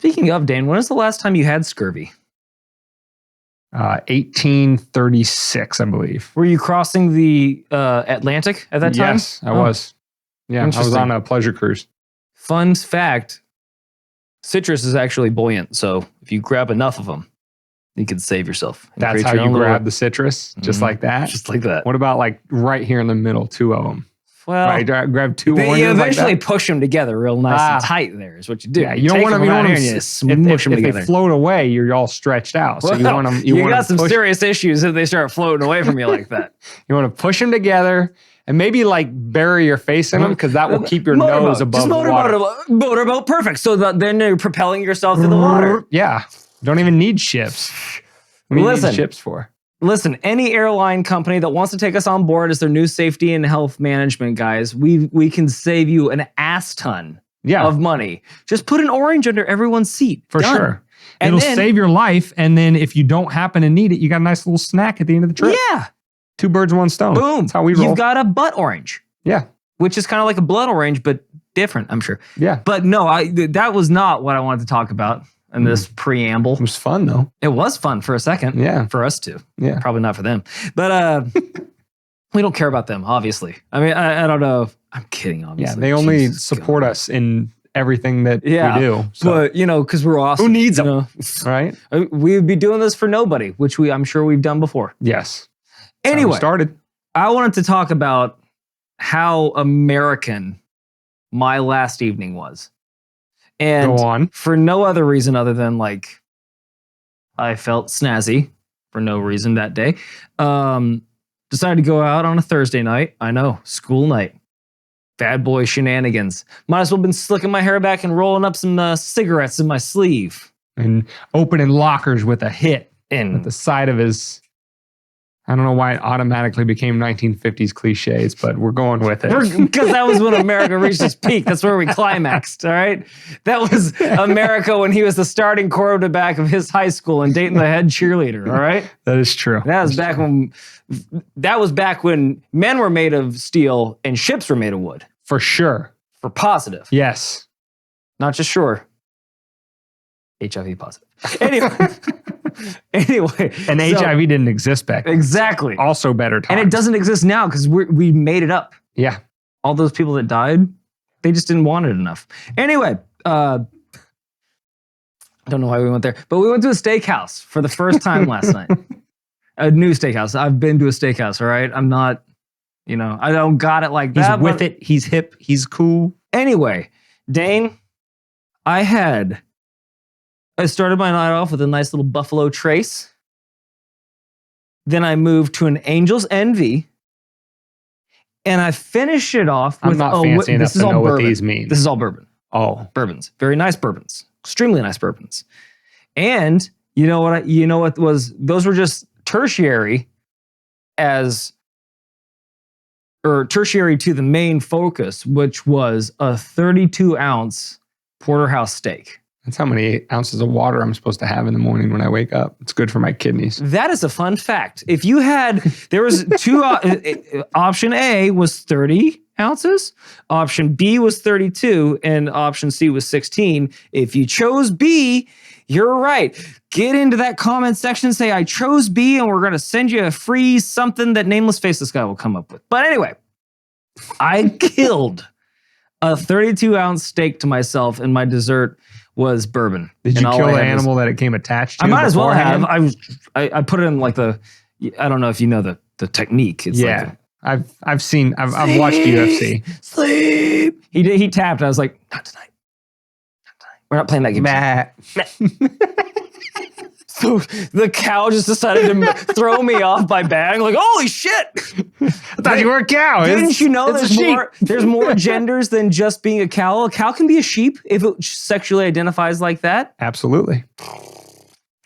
Speaking of, Dane, when was the last time you had scurvy? 1836, I believe. Were you crossing the Atlantic at that time? Yes, I was. Yeah, I was on a pleasure cruise. Fun fact, citrus is actually buoyant, so if you grab enough of them, you can save yourself. That's how you grab the citrus? Just like that? Just like that. What about like right here in the middle, 2 of them? Well, right, grab 2 oranges. You eventually like push them together real nice and tight there is what you do. Yeah, you don't want them, smush them together. If they float away, you're all stretched out. So you want them. You got some serious issues if they start floating away from you like that. You want to push them together and maybe like bury your face in them because that will keep your nose above the water. Motorboat, perfect. So then you're propelling yourself through the water. Yeah, don't even need ships. What do you need ships for? Listen, any airline company that wants to take us on board as their new safety and health management guys, we can save you an ass ton of money. Just put an orange under everyone's seat. For sure. It'll save your life. And then if you don't happen to need it, you got a nice little snack at the end of the trip. Yeah. 2 birds, 1 stone. Boom. That's how we roll. You've got a butt orange. Yeah. Which is kind of like a blood orange, but different, I'm sure. Yeah. But no, that was not what I wanted to talk about in this preamble. It was fun though. It was fun for a second. Yeah. For us too. Yeah. Probably not for them. But we don't care about them, obviously. I mean, I don't know. I'm kidding, obviously. Yeah, they only support us in everything that we do. So. But, because we're awesome. Who needs them? Right? We'd be doing this for nobody, which I'm sure we've done before. Yes. Anyway, started. I wanted to talk about how American my last evening was. And go on. For no other reason other than like I felt snazzy for no reason that day. Decided to go out on a Thursday night. I know, school night. Bad boy shenanigans. Might as well have been slicking my hair back and rolling up some cigarettes in my sleeve. And opening lockers with a hit at the side of his... I don't know why it automatically became 1950s cliches, but we're going with it. Because that was when America reached its peak. That's where we climaxed, all right? That was America when he was the starting quarterback of his high school and dating the head cheerleader, all right? That is true. That was back when men were made of steel and ships were made of wood. For sure. For positive. Yes. Not just sure. HIV positive. Anyway. And HIV didn't exist back then. Exactly. Also better times. And it doesn't exist now because we made it up. Yeah. All those people that died, they just didn't want it enough. Anyway, don't know why we went there, but we went to a steakhouse for the first time last night. A new steakhouse. I've been to a steakhouse, all right? I'm not, I don't got it like that. He's with it. He's hip. He's cool. Anyway, Dane, I started my night off with a nice little Buffalo Trace. Then I moved to an Angel's Envy. And I finished it off with... I'm not fancy enough to know what these mean. This is all bourbon. Oh. Bourbons. Very nice bourbons. Extremely nice bourbons. And you know what was... Those were just tertiary tertiary to the main focus, which was a 32-ounce porterhouse steak. That's how many ounces of water I'm supposed to have in the morning when I wake up. It's good for my kidneys. That is a fun fact. If you had, there was 2, option A was 30 ounces, option B was 32, and option C was 16. If you chose B, you're right. Get into that comment section, say, I chose B, and we're going to send you a free something that Nameless Faceless Guy will come up with. But anyway, I killed a 32-ounce steak to myself, and my dessert was bourbon. Did you kill the animal that it came attached to? I might as well have. I put it in like I don't know if you know the technique. It's I've watched UFC. Sleep. He tapped. I was like, not tonight. We're not playing that game. So the cow just decided to throw me off by bang. Like, holy shit! I thought you were a cow. Didn't you know there's more genders than just being a cow? A cow can be a sheep if it sexually identifies like that. Absolutely.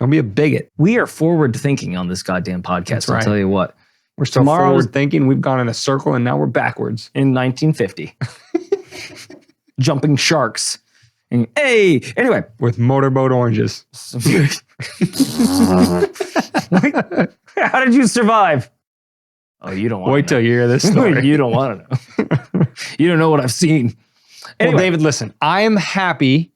Don't be a bigot. We are forward thinking on this goddamn podcast. That's I'll right. tell you what. We're still forward thinking. We've gone in a circle and now we're backwards. In 1950. Jumping sharks. And, hey, anyway. With motorboat oranges. How did you survive? Oh, you don't want to know. Wait till you hear this story. You don't want to know. You don't know what I've seen. Anyway. Well, David, listen, I am happy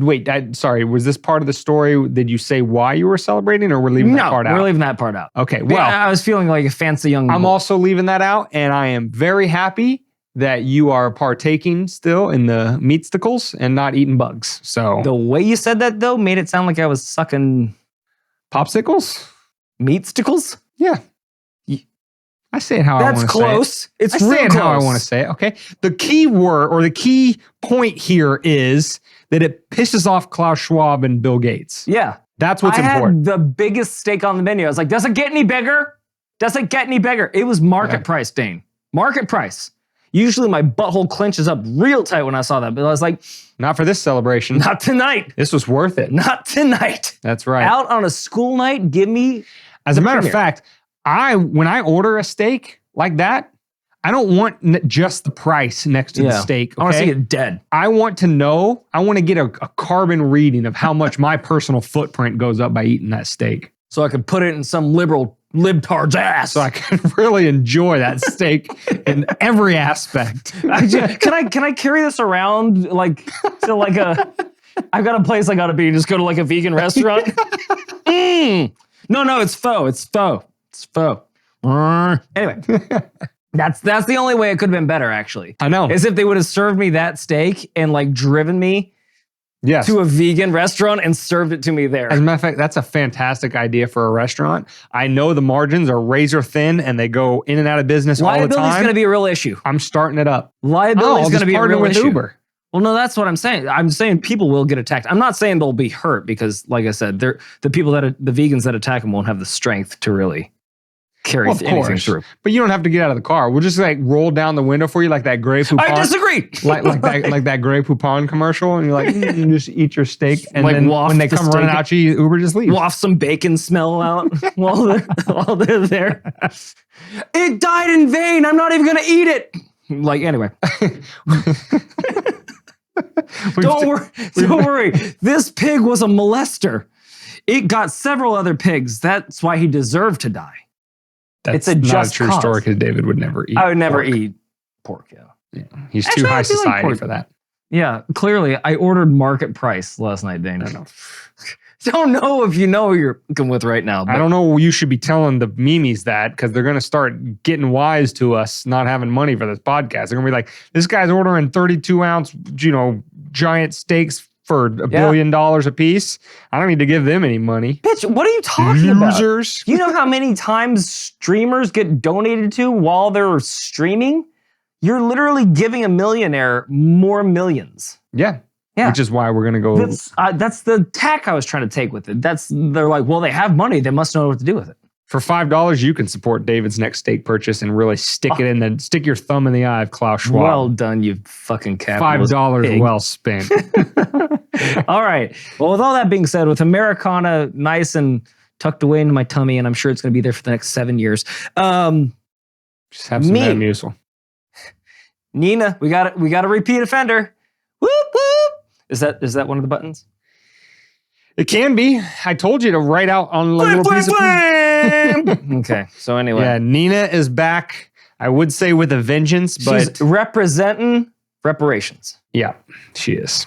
Wait, sorry. Was this part of the story? Did you say why you were celebrating, or we're leaving that part out? No, we're leaving that part out. Okay, well. I was feeling like a fancy young I'm boy. also leaving that out, and I am very happy that you are partaking still in the meatsticles and not eating bugs. So The way you said that, though, made it sound like I was sucking popsicles? meatsticles. Yeah. I say it how I want to say it. That's close. It's I real say it close. how I want to say it, okay? The key word or the key point here is that it pisses off Klaus Schwab and Bill Gates. Yeah. That's what's I important. had the biggest steak on the menu. I was like, does it get any bigger? Does it get any bigger? It was market price, Dane. Market price. Usually my butthole clenches up real tight when I saw that, but I was like, Not for this celebration. not tonight. This was worth it. Not tonight. That's right. Out on a school night, give me. As a matter of premiere. fact, when I order a steak like that, I don't want just the price next to the steak. Okay? I want to see it dead. I want to know, I want to get a carbon reading of how much my personal footprint goes up by eating that steak. So I could put it in some libtard's ass. So I can really enjoy that steak in every aspect. Can I carry this around to I've got a place I gotta be. Just go to like a vegan restaurant. No, it's faux. It's faux. Anyway, that's the only way it could have been better. Actually, I know. is if they would have served me that steak and like driven me to a vegan restaurant and served it to me there. As a matter of fact, that's a fantastic idea for a restaurant. I know the margins are razor thin and they go in and out of business all the time. Liability's going to be a real issue. I'm starting it up. Liability's going to be a real with issue. Uber. Well, no, that's what I'm saying. I'm saying people will get attacked. I'm not saying they'll be hurt because, like I said, the vegans that attack them won't have the strength to really carry anything through. But you don't have to get out of the car. We'll just like roll down the window for you like that Grey Poupon. I disagree. like that Grey Poupon commercil, and you're like, you just eat your steak, and Like then waft when they the come running steak- out, you Uber just leaves. Waft some bacon smell out while they're there. It died in vain. I'm not even going to eat it. Like, anyway. Don't worry. This pig was a molester. It got several other pigs. That's why he deserved to die. That's it's a not just a true cause. story because David would never eat. I would never pork. eat pork. Yeah. He's Actually, too I high do like society pork. for that. Yeah. Clearly, I ordered market price last night, Dana. I know. Don't know if you know who you're working with right now. I don't know. You should be telling the memes that because they're going to start getting wise to us not having money for this podcast. They're going to be like, this guy's ordering 32-ounce, giant steaks for $1 billion a piece. I don't need to give them any money. Bitch, what are you talking Losers. about? Do you know how many times streamers get donated to while they're streaming? You're literally giving a millionaire more millions. Yeah. Yeah. Which is why we're going to go. That's the tack I was trying to take with it. They're like, well, they have money. They must know what to do with it. For $5, you can support David's next steak purchase and really stick your thumb in the eye of Klaus Schwab. Well done, you fucking capitalist $5 pig. well spent. All right. Well, with all that being said, with Americana nice and tucked away into my tummy, and I'm sure it's going to be there for the next 7 years. Just have some Metamucil. Nina, we got a repeat offender. Whoop whoop. Is that one of the buttons? It can be. I told you to write out on a little piece of Okay. So anyway. Yeah, Nina is back. I would say with a vengeance, but she's representing reparations. Yeah, she is.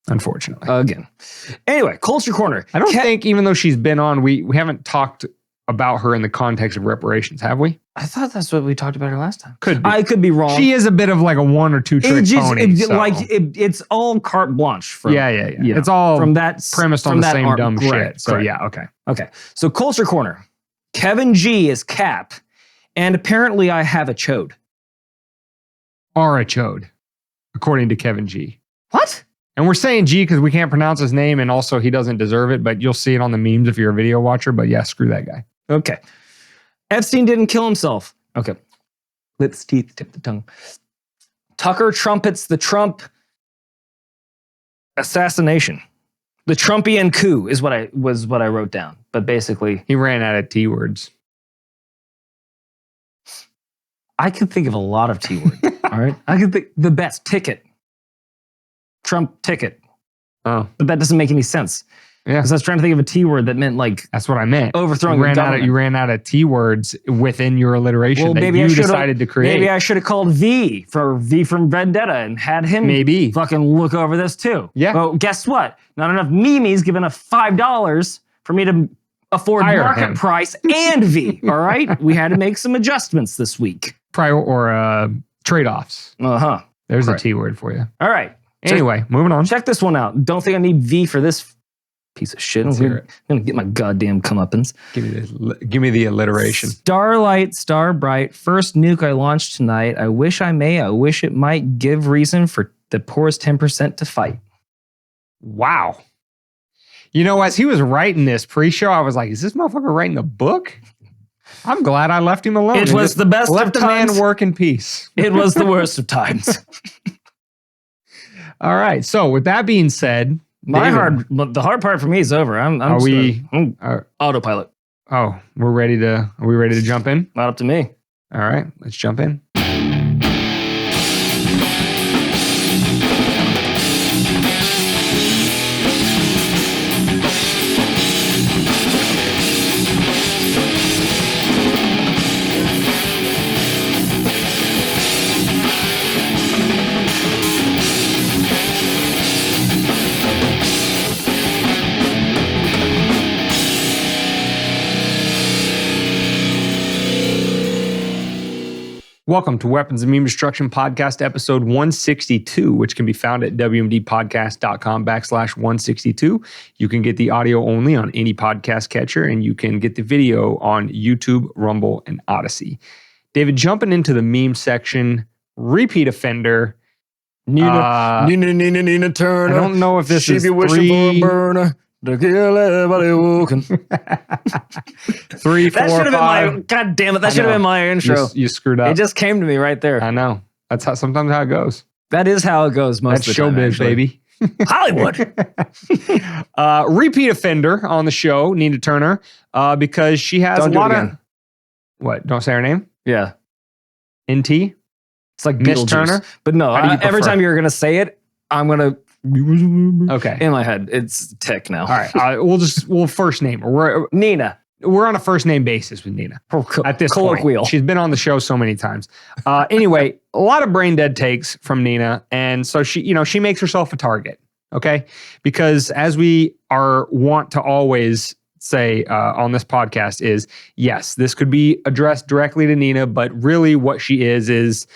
Unfortunately. Again. Anyway, Culture Corner. I don't think, even though she's been on, we haven't talked about her in the context of reparations, have we? I thought that's what we talked about her last time. Could be. I could be wrong. She is a bit of like a 1 or 2 trick pony. It's all carte blanche. From, yeah. You know, it's all from that premised on the same dumb shit. Correct, So correct. yeah, okay. Okay. So Culture Corner. Kevin G is Cap, and apparently I have a chode. Are a chode, according to Kevin G. What? And we're saying G because we can't pronounce his name, and also he doesn't deserve it, but you'll see it on the memes if you're a video watcher. But yeah, screw that guy. Okay. Epstein didn't kill himself. Okay. Lips, teeth, tip the tongue. Tucker trumpets the Trump assassination. The Trumpian coup is what I wrote down. But basically, He ran out of T words. I could think of a lot of T words. All right. I could think the best ticket. Trump ticket. Oh. But that doesn't make any sense. Yeah. Because I was trying to think of a T word that meant like That's what I meant. overthrowing you the ran government. you ran out of T words within your alliteration Well, that maybe you I should've- decided to create. Maybe I should have called V for V from Vendetta and had him Maybe. fucking look over this too. Yeah. Well, guess what? Not enough Mimi's giving us $5 for me to afford Hire market him. price and V. All right. We had to make some adjustments this week. Trade-offs. Uh-huh. There's Correct. a T word for you. All right. Anyway, moving on. Check this one out. Don't think I need V for this piece of shit. I'm Let's hear gonna, it. I'm gonna get my goddamn comeuppance. Give me the alliteration. Starlight, Starbright, first nuke I launched tonight. I wish it might give reason for the poorest 10% to fight. Wow. You know, as he was writing this pre-show, I was like, is this motherfucker writing a book? I'm glad I left him alone. It was the best Let of the man times. work in peace. It was the worst of times. All right. So with that being said, David, The hard part for me is over. I'm autopilot. Are we ready to jump in? Not up to me. All right, let's jump in. Welcome to Weapons of Meme Destruction Podcast, episode 162, which can be found at wmdpodcast.com/162. You can get the audio only on any podcast catcher, and you can get the video on YouTube, Rumble, and Odyssey. David, jumping into the meme section, repeat offender. Nina Turner. I don't know if this she is be wishing for a burner to kill everybody walking. 3, 4, That should have been 5. my. God damn it! That I should have know. been my intro. You screwed up. It just came to me right there. I know. That's sometimes how it goes. That is how it goes most That's of the time. showbiz, actually. baby. Hollywood. Repeat offender on the show, Nina Turner, because she has Don't a do it lot of again. what? Don't say her name. Yeah, NT. it's like Miss Beetlejuice. Turner? But no, How do you every prefer? time you're gonna say it, I'm gonna Okay. in my head. It's tick now. All right. We'll first name her. Nina. We're on a first name basis with Nina at this colloquial. point. She's been on the show so many times. Anyway, a lot of brain dead takes from Nina, and so she makes herself a target. Okay, because as we want to always say on this podcast is, yes, this could be addressed directly to Nina, but really what she is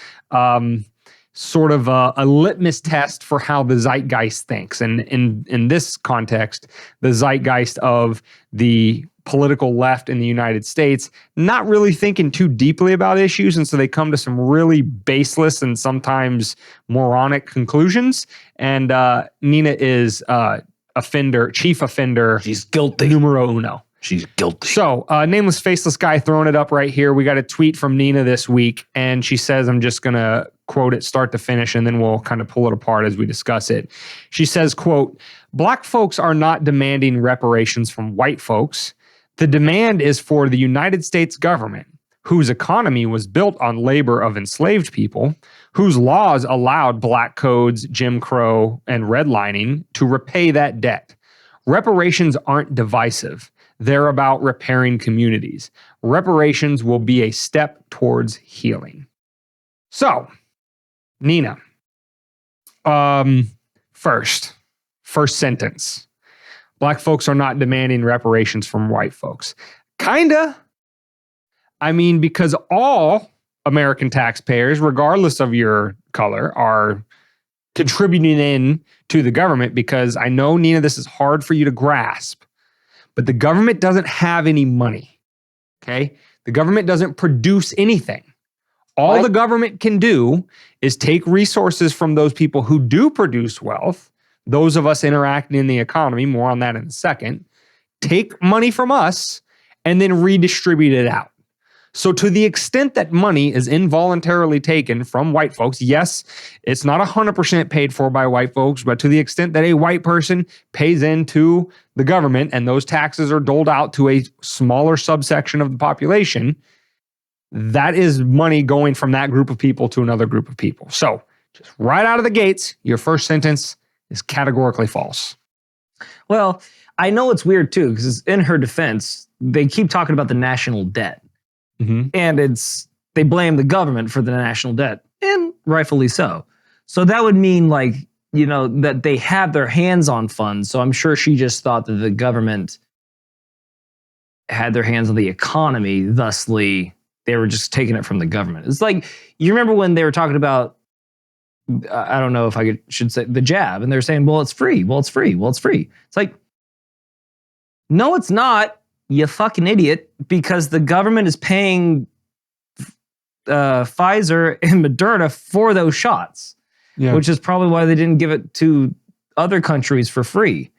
sort of a litmus test for how the zeitgeist thinks. And in this context, the zeitgeist of the political left in the United States, not really thinking too deeply about issues. And so they come to some really baseless and sometimes moronic conclusions. And Nina is chief offender. She's guilty. Numero uno. She's guilty. So, nameless, faceless guy throwing it up right here. We got a tweet from Nina this week, and she says, I'm just going to quote it start to finish, and then we'll kind of pull it apart as we discuss it. She says, quote, "Black folks are not demanding reparations from white folks. The demand is for the United States government, whose economy was built on labor of enslaved people, whose laws allowed black codes, Jim Crow, and redlining to repay that debt. Reparations aren't divisive. They're about repairing communities. Reparations will be a step towards healing." So, Nina, first sentence. Black folks are not demanding reparations from white folks. Kinda. I mean, because all American taxpayers, regardless of your color, are contributing in to the government, because I know, Nina, this is hard for you to grasp, but the government doesn't have any money, okay? The government doesn't produce anything. All the government can do is take resources from those people who do produce wealth, those of us interacting in the economy, more on that in a second, take money from us and then redistribute it out. So to the extent that money is involuntarily taken from white folks, yes, it's not 100% paid for by white folks, but to the extent that a white person pays into the government and those taxes are doled out to a smaller subsection of the population, that is money going from that group of people to another group of people. So just right out of the gates, your first sentence is categorically false. Well, I know it's weird too, because in her defense, they keep talking about the national debt. And they blame the government for the national debt, and rightfully so. So that would mean that they have their hands on funds. So I'm sure she just thought that the government had their hands on the economy, thusly they were just taking it from the government. It's like, you remember when they were talking about, I don't know if I should say the jab, and they're saying, well, it's free. Well, it's free. Well, it's free. It's like, no, it's not. You fucking idiot, because the government is paying Pfizer and Moderna for those shots, which is probably why they didn't give it to other countries for free,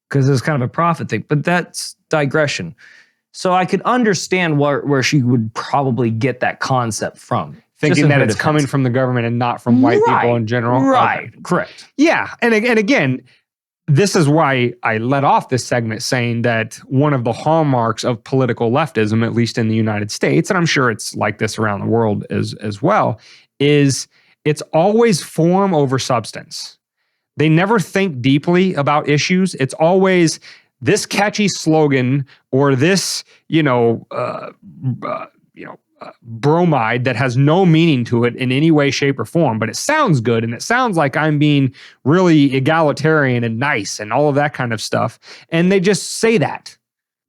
because it's kind of a profit thing. But that's digression. So I could understand where she would probably get that concept from. Thinking that it's coming from the government and not from white people in general. Right, okay. Correct. Yeah, and again, this is why I let off this segment saying that one of the hallmarks of political leftism, at least in the United States, and I'm sure it's like this around the world as well, is it's always form over substance. They never think deeply about issues. It's always this catchy slogan or this, bromide that has no meaning to it in any way, shape, or form, but it sounds good and it sounds like I'm being really egalitarian and nice and all of that kind of stuff. And they just say that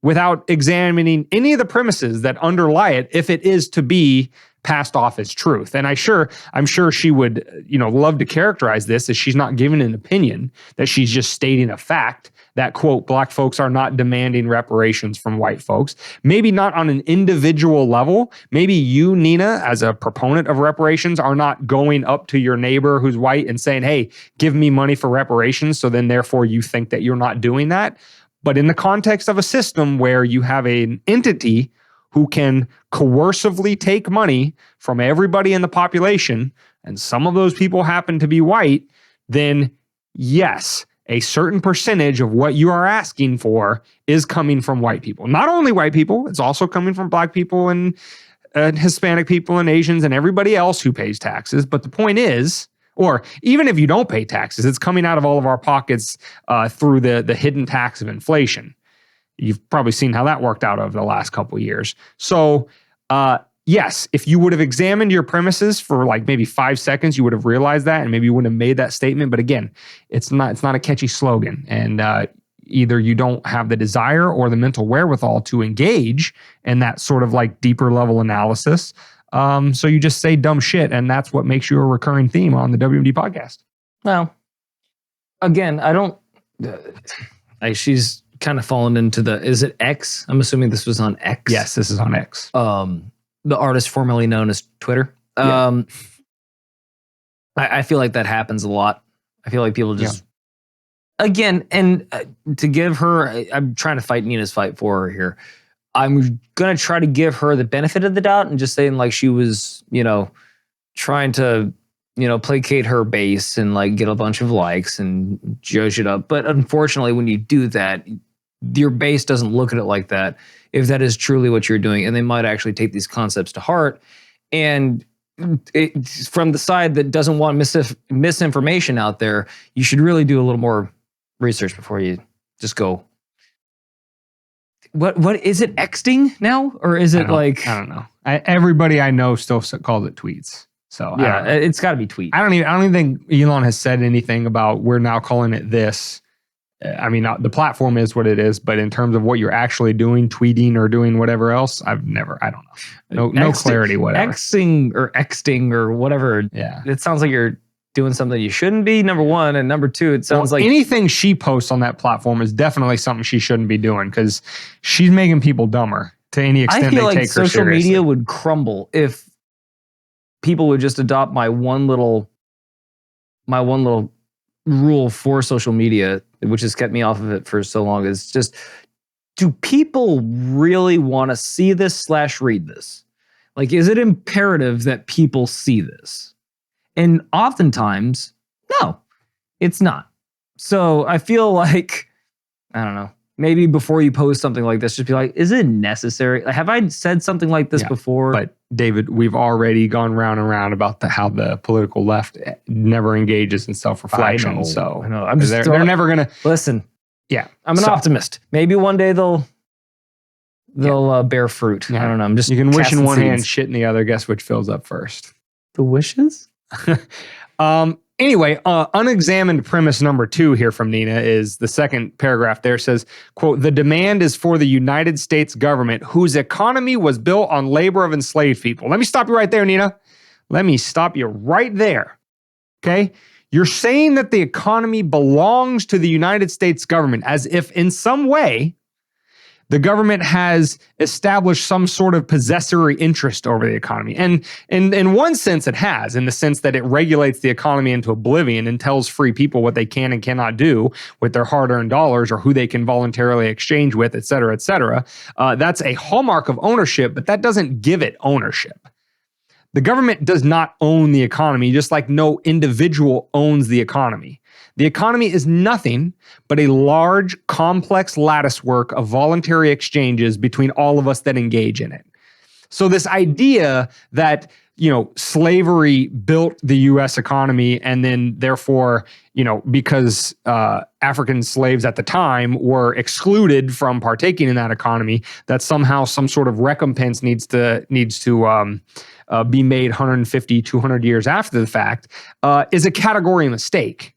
without examining any of the premises that underlie it, if it is to be passed off as truth. And I'm sure she would, love to characterize this as she's not giving an opinion, that she's just stating a fact that, quote, black folks are not demanding reparations from white folks. Maybe not on an individual level. Maybe you, Nina, as a proponent of reparations, are not going up to your neighbor who's white and saying, hey, give me money for reparations. So then therefore you think that you're not doing that. But in the context of a system where you have an entity who can coercively take money from everybody in the population, and some of those people happen to be white, then yes, a certain percentage of what you are asking for is coming from white people. Not only white people, it's also coming from black people and Hispanic people and Asians and everybody else who pays taxes. But the point is, or even if you don't pay taxes, it's coming out of all of our pockets through the hidden tax of inflation. You've probably seen how that worked out over the last couple of years. So yes, if you would have examined your premises for like maybe 5 seconds, you would have realized that, and maybe you wouldn't have made that statement. But again, it's not a catchy slogan, and either you don't have the desire or the mental wherewithal to engage in that sort of like deeper level analysis. So you just say dumb shit, and that's what makes you a recurring theme on the WMD podcast. Well, again, I don't. She's kind of fallen into is it X? I'm assuming this was on X. Yes, this is on X. The artist formerly known as Twitter. I feel like that happens a lot. I feel like people just, again, and to give her, I'm trying to fight Nina's fight for her here. I'm going to try to give her the benefit of the doubt and just saying like she was, trying to, placate her base and like get a bunch of likes and judge it up. But unfortunately, when you do that, your base doesn't look at it like that. If that is truly what you're doing, and they might actually take these concepts to heart. And from the side that doesn't want misinformation out there, you should really do a little more research before you just go. What is it? Xting now, or is it I don't know. Everybody I know still calls it tweets. So yeah, it's got to be tweet. I don't even think Elon has said anything about we're now calling it this. I mean, the platform is what it is, but in terms of what you're actually doing, tweeting or doing whatever else, I don't know. No clarity, whatever. Xting or whatever. Yeah. It sounds like you're doing something you shouldn't be, number one. And number two, it sounds like anything she posts on that platform is definitely something she shouldn't be doing, because she's making people dumber to any extent they take her seriously. I feel like social media would crumble if people would just adopt my one little rule for social media, which has kept me off of it for so long, is just, do people really want to see this / read this? Like, is it imperative that people see this? And oftentimes, no, it's not. So I feel like, I don't know, maybe before you post something like this, just be like, is it necessary? Like, have I said something like this before? But David, we've already gone round and round about how the political left never engages in self-reflection. I know. So I know. I'm just they're never going to listen. Yeah. I'm an optimist. Maybe one day they'll bear fruit. Yeah. I don't know. I'm just You can wish in casting one hand, seeds. shit in the other. Guess which fills up first. The wishes? Anyway, unexamined premise number 2 here from Nina is the second paragraph there says, quote, the demand is for the United States government whose economy was built on labor of enslaved people. Let me stop you right there, Nina. Let me stop you right there. Okay? You're saying that the economy belongs to the United States government as if in some way the government has established some sort of possessory interest over the economy. And in one sense, it has, in the sense that it regulates the economy into oblivion and tells free people what they can and cannot do with their hard-earned dollars or who they can voluntarily exchange with, et cetera, et cetera. That's a hallmark of ownership, but that doesn't give it ownership. The government does not own the economy, just like no individual owns the economy. The economy is nothing but a large, complex latticework of voluntary exchanges between all of us that engage in it. So this idea that, slavery built the U.S. economy and then therefore, because African slaves at the time were excluded from partaking in that economy, that somehow some sort of recompense needs to be made 150, 200 years after the fact, is a category mistake.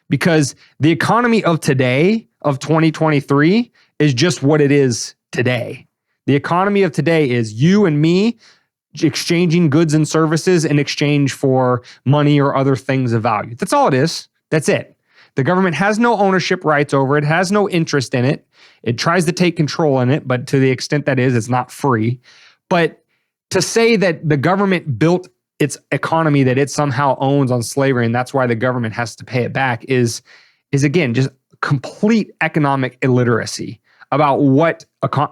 Because the economy of today, of 2023, is just what it is today. The economy of today is you and me exchanging goods and services in exchange for money or other things of value. That's all it is. That's it. The government has no ownership rights over it, has no interest in it. It tries to take control in it, but to the extent that is, it's not free. But to say that the government built its economy that it somehow owns on slavery, and that's why the government has to pay it back, is again, just complete economic illiteracy about what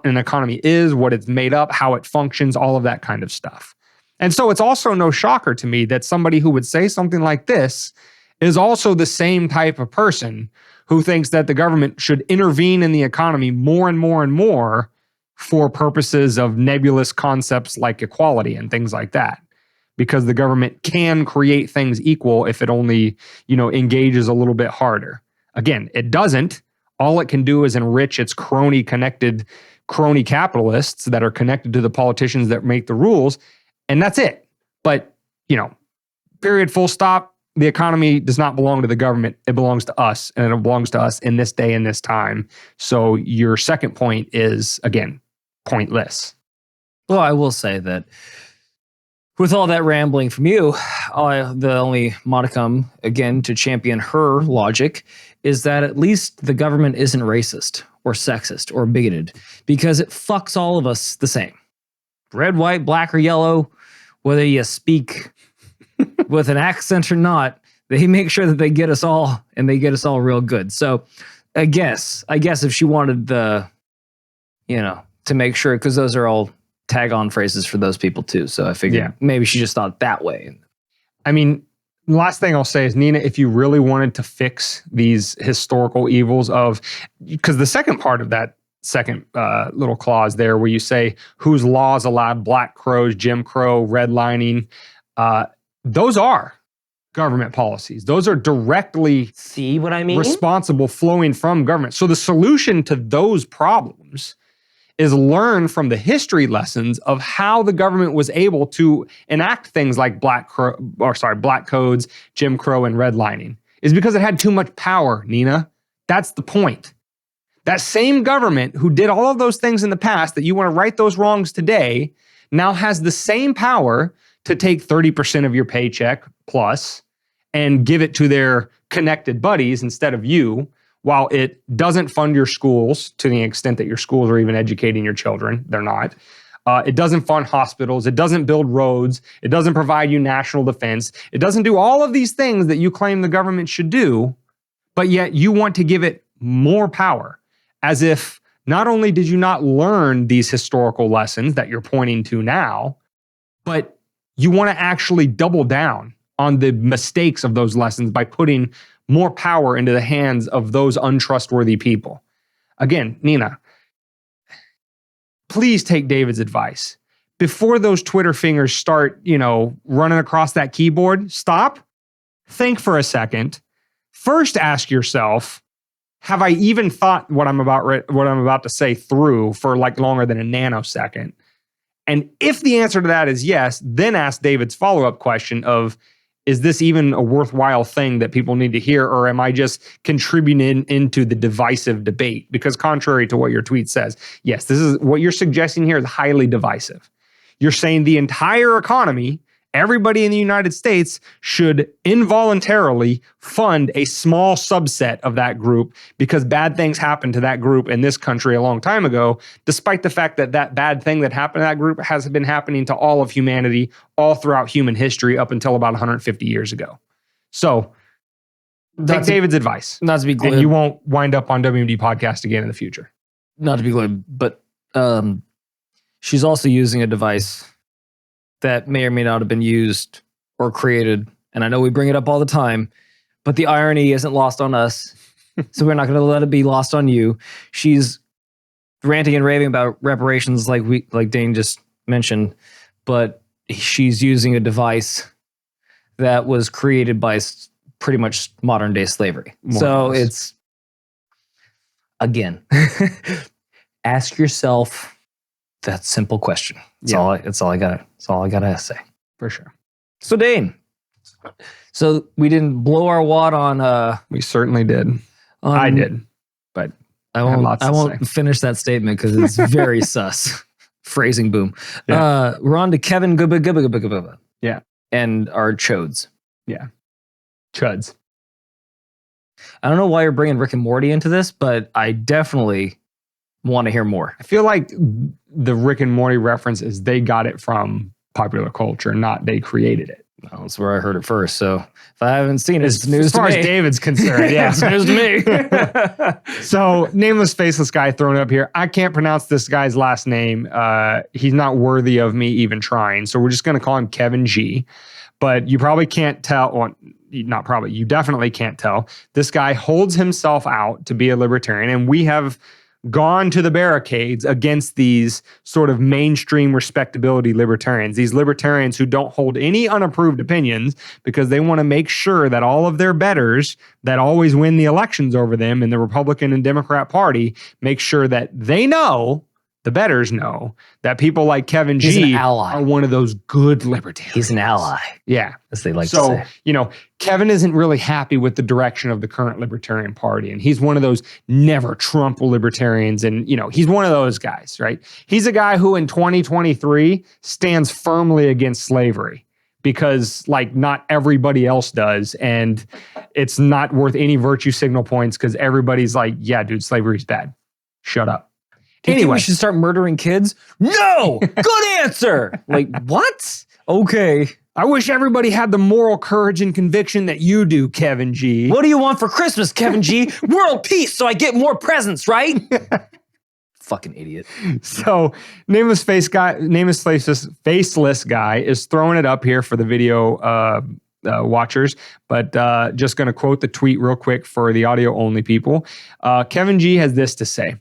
an economy is, what it's made up, how it functions, all of that kind of stuff. And so it's also no shocker to me that somebody who would say something like this is also the same type of person who thinks that the government should intervene in the economy more and more and more for purposes of nebulous concepts like equality and things like that. Because the government can create things equal if it only, engages a little bit harder. Again, it doesn't. All it can do is enrich its crony capitalists that are connected to the politicians that make the rules, and that's it. But, period, full stop. The economy does not belong to the government. It belongs to us, and it belongs to us in this day and this time. So your second point is, again, pointless. Well, I will say that with all that rambling from you, the only modicum, again, to champion her logic is that at least the government isn't racist or sexist or bigoted, because it fucks all of us the same. Red, white, black, or yellow, whether you speak with an accent or not, they make sure that they get us all, and they get us all real good. So I guess if she wanted to make sure, because those are all tag-on phrases for those people too. So I figured maybe she just thought that way. I mean, the last thing I'll say is, Nina, if you really wanted to fix these historical evils because the second part of that second little clause there where you say whose laws allowed Black Crows, Jim Crow, redlining, those are government policies. Those are directly see what I mean? Responsible, flowing from government. So the solution to those problems is learn from the history lessons of how the government was able to enact things like black codes, Jim Crow, and redlining. Is because it had too much power, Nina. That's the point. That same government who did all of those things in the past that you want to right those wrongs today now has the same power to take 30% of your paycheck plus and give it to their connected buddies instead of you, while it doesn't fund your schools to the extent that your schools are even educating your children. They're not. It doesn't fund hospitals. It doesn't build roads. It doesn't provide you national defense. It doesn't do all of these things that you claim the government should do, but yet you want to give it more power, as if not only did you not learn these historical lessons that you're pointing to now, but you want to actually double down on the mistakes of those lessons by putting more power into the hands of those untrustworthy people. Again, Nina, please take David's advice. Before those Twitter fingers start, running across that keyboard, stop, think for a second. First ask yourself, have I even thought what I'm about to say through for like longer than a nanosecond? And if the answer to that is yes, then ask David's follow-up question of, is this even a worthwhile thing that people need to hear, or am I just contributing into the divisive debate? Because contrary to what your tweet says, yes, this is what you're suggesting here is highly divisive. You're saying the entire economy, everybody in the United States should involuntarily fund a small subset of that group because bad things happened to that group in this country a long time ago, despite the fact that that bad thing that happened to that group has been happening to all of humanity all throughout human history up until about 150 years ago. So take David's advice. Not to be glib. And you won't wind up on WMD podcast again in the future. Not to be glib, but she's also using a device that may or may not have been used or created. And I know we bring it up all the time, but the irony isn't lost on us. So we're not going to let it be lost on you. She's ranting and raving about reparations like Dane just mentioned, but she's using a device that was created by pretty much modern day slavery. So it's, again, ask yourself that simple question. That's all I gotta say. For sure. So Dane, so we didn't blow our wad on. We certainly did. I did, but I won't finish that statement because it's very sus. Phrasing boom. Yeah. We're on to Kevin Gubba. Yeah. And our chodes. Yeah. Chuds. I don't know why you're bringing Rick and Morty into this, but I definitely want to hear more. I feel like the Rick and Morty reference is they got it from popular culture, not they created it. Well, that's where I heard it first. So if I haven't seen it, it's news to me. As far as David's concerned, yeah. It's news to me. So, nameless, faceless guy thrown up here. I can't pronounce this guy's last name. He's not worthy of me even trying. So we're just going to call him Kevin G. But you probably can't tell, well, not probably, you definitely can't tell. This guy holds himself out to be a libertarian, and we have gone to the barricades against these sort of mainstream respectability libertarians, these libertarians who don't hold any unapproved opinions because they want to make sure that all of their betters that always win the elections over them in the Republican and Democrat Party make sure that they know, the betters know, that people like Kevin G are one of those good libertarians. He's an ally. Yeah. As they like to say. So, Kevin isn't really happy with the direction of the current Libertarian Party. And he's one of those never Trump libertarians. And, he's one of those guys, right? He's a guy who in 2023 stands firmly against slavery because, not everybody else does. And it's not worth any virtue signal points because everybody's like, yeah, dude, slavery's bad. Shut up. Do you think we should start murdering kids? No! Good answer! What? Okay. I wish everybody had the moral courage and conviction that you do, Kevin G. What do you want for Christmas, Kevin G? World peace so I get more presents, right? Fucking idiot. So, nameless faceless guy is throwing it up here for the video watchers, but just going to quote the tweet real quick for the audio only people. Kevin G has this to say.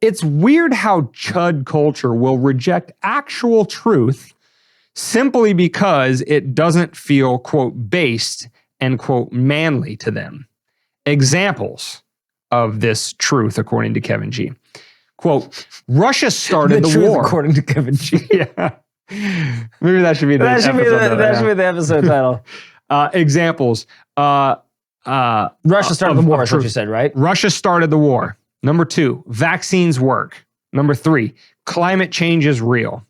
It's weird how chud culture will reject actual truth simply because it doesn't feel, quote, based and, quote, manly to them. Examples of this truth, according to Kevin G. Quote, Russia started the war. According to Kevin G. Yeah. Maybe that should be the episode. That should be the episode title. Examples. Russia started the war, is what you said, right? Russia started the war. Number 2, vaccines work. Number 3, climate change is real.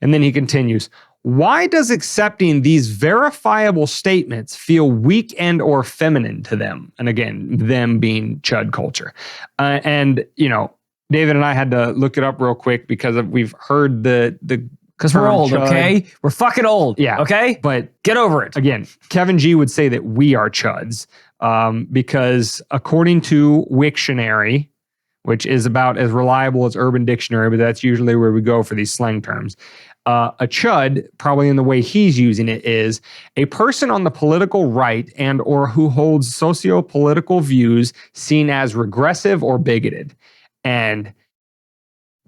And then he continues, why does accepting these verifiable statements feel weak and or feminine to them? And again, them being chud culture. And, David and I had to look it up real quick because we've heard the because we're old, chud. Okay? We're fucking old. Yeah. Okay? But get over it. Again, Kevin G would say that we are chuds because according to Wiktionary, which is about as reliable as Urban Dictionary, but that's usually where we go for these slang terms. A chud, probably in the way he's using it, is a person on the political right and or who holds socio-political views seen as regressive or bigoted. And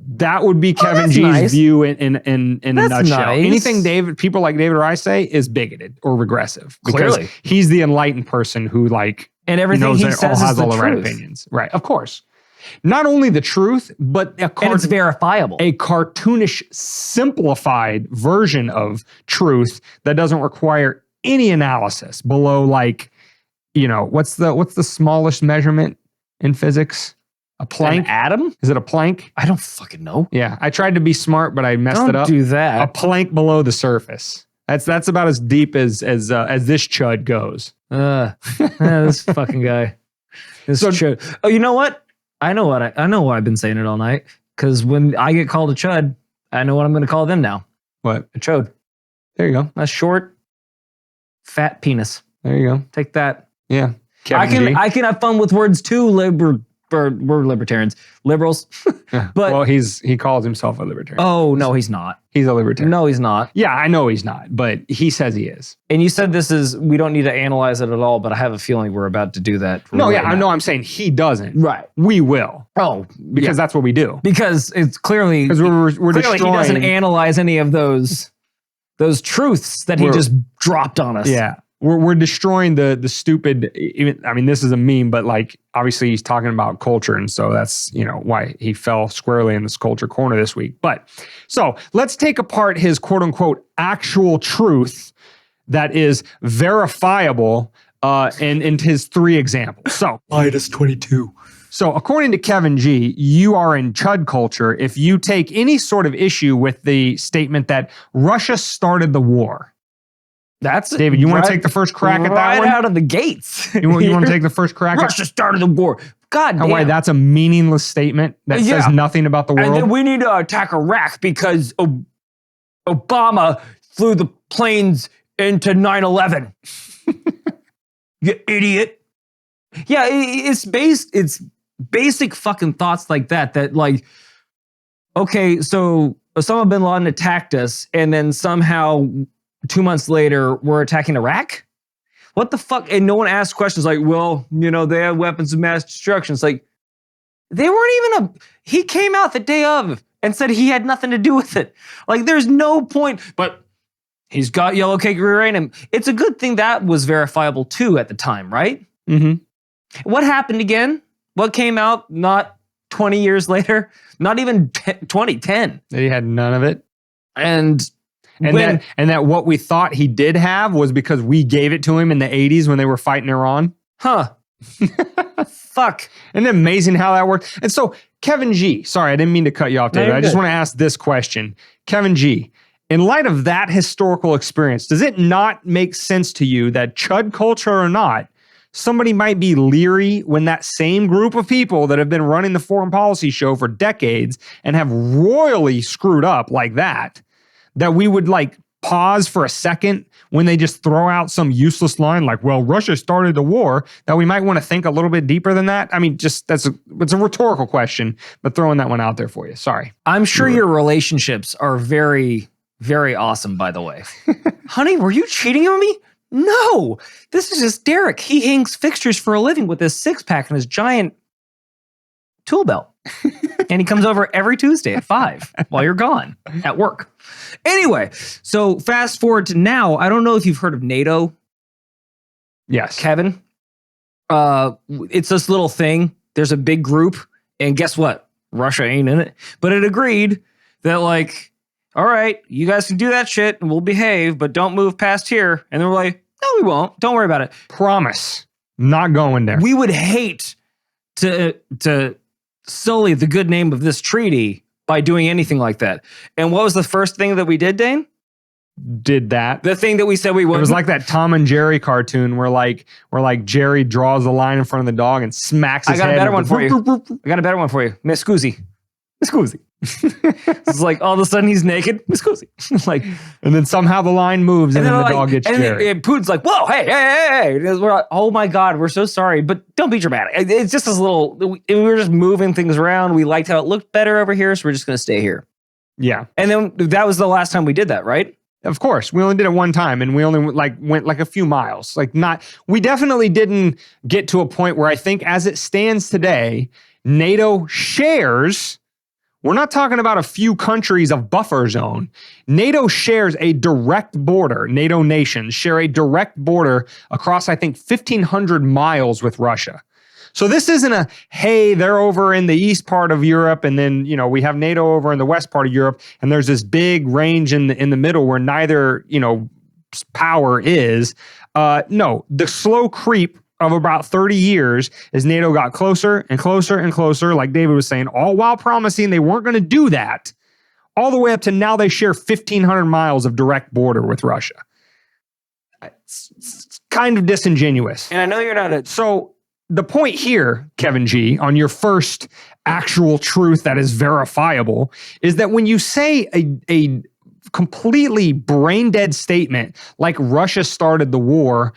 That would be Kevin G's nice. view in a nutshell. Nice. Anything people like David or I say is bigoted or regressive because Clearly. he's the enlightened person who like And everything he says has is the all the right truth. opinions. Right, of course. Not only the truth, but And it's verifiable. a cartoonish, simplified version of truth that doesn't require any analysis below, like, what's the smallest measurement in physics? A plank? An atom? Is it a plank? I don't fucking know. Yeah, I tried to be smart, but I messed it Don't up. do A that. plank below the surface. That's about as deep as this chud goes. This fucking guy. This chud. Oh, you know what? I know why I've been saying it all night. Because when I get called a chud, I know what I'm going to call them now. What? A chode. There you go. A short, fat penis. There you go. Take that. Yeah. Kevin G. I can have fun with words too. We're libertarians, liberals. Yeah. But well, he calls himself a libertarian. oh no, he's not. He's a libertarian. No, he's not. Yeah, I know he's not, but he says he is. And you said we don't need to analyze it at all, but I have a feeling we're about to do that. No, yeah, now. I know. I'm saying he doesn't. Right. We will. Oh, Because that's what we do. because it's clearly Because we're clearly destroying. he doesn't analyze any of those truths that he just dropped on us. Yeah. We're destroying the stupid, even, I mean, this is a meme, but like, obviously he's talking about culture. And so that's, why he fell squarely in this culture corner this week. But so let's take apart his quote unquote actual truth that is verifiable in his 3 examples. So minus 22. So according to Kevin G, you are in chud culture if you take any sort of issue with the statement that Russia started the war. That's David, you want to take the first crack at that one? Right out of the gates. You want to take the first crack? Russia started the war. God damn. Why? That's a meaningless statement that says nothing about the world. And then we need to attack Iraq because Obama flew the planes into 9/11. You idiot. Yeah, it's basic fucking thoughts like that like, okay, so Osama bin Laden attacked us and then somehow 2 months later we're attacking Iraq? What the fuck? And no one asks questions like, well, they have weapons of mass destruction. It's like, they weren't even he came out the day of and said he had nothing to do with it. Like, there's no point, but he's got yellow cake uranium. It's a good thing that was verifiable too at the time, right? Mm-hmm. What happened again? What came out not 20 years later? Not even 2010. That he had none of it. And that what we thought he did have was because we gave it to him in the 80s when they were fighting Iran. Huh. Fuck. Isn't it amazing how that worked? And so Kevin G, sorry, I didn't mean to cut you off, David. I just want to ask this question. Kevin G, in light of that historical experience, does it not make sense to you that chud culture or not, somebody might be leery when that same group of people that have been running the foreign policy show for decades and have royally screwed up like that we would like pause for a second when they just throw out some useless line like, well, Russia started the war, that we might want to think a little bit deeper than that? I mean, it's a rhetorical question, but throwing that one out there for you. Sorry. I'm sure your relationships are very, very awesome, by the way. Honey, were you cheating on me? No, this is just Derek. He hangs fixtures for a living with his 6-pack and his giant tool belt. And he comes over every Tuesday at 5 while you're gone at work. Anyway, so fast forward to now. I don't know if you've heard of NATO. Yes. Kevin. It's this little thing. There's a big group. And guess what? Russia ain't in it. But it agreed that like, all right, you guys can do that shit and we'll behave, but don't move past here. And they're like, no, we won't. Don't worry about it. Promise. Not going there. We would hate to sully the good name of this treaty by doing anything like that. And what was the first thing that we did, Dane? Did that. The thing that we said we would. It was like that Tom and Jerry cartoon where Jerry draws the line in front of the dog and smacks his head. I got a better one for you. Miss Scusi. Miss Scusi. It's like all of a sudden he's naked. Miss Scusi. Like, and then somehow the line moves and then the dog gets Jerry. And Putin's like, whoa, hey. We're like, oh my God, we're so sorry, but don't be dramatic. It's just this little, we were just moving things around. We liked how it looked better over here, so we're just going to stay here. Yeah. And then that was the last time we did that, right? Of course, we only did it one time, and we only went a few miles. We definitely didn't get to a point where I think, as it stands today, NATO shares We're not talking about a few countries of buffer zone. NATO shares a direct border. NATO nations share a direct border across, I think, 1,500 miles with Russia. So this isn't a, hey, they're over in the east part of Europe, and then, you know, we have NATO over in the west part of Europe, and there's this big range in the middle where neither, you know, power is. No, the slow creep of about 30 years as NATO got closer and closer and closer, like David was saying, all while promising they weren't going to do that, all the way up to now they share 1,500 miles of direct border with Russia. It's kind of disingenuous. And I know you're not a... So the point here, Kevin G, on your first actual truth that is verifiable, is that when you say a completely brain dead statement like Russia started the war,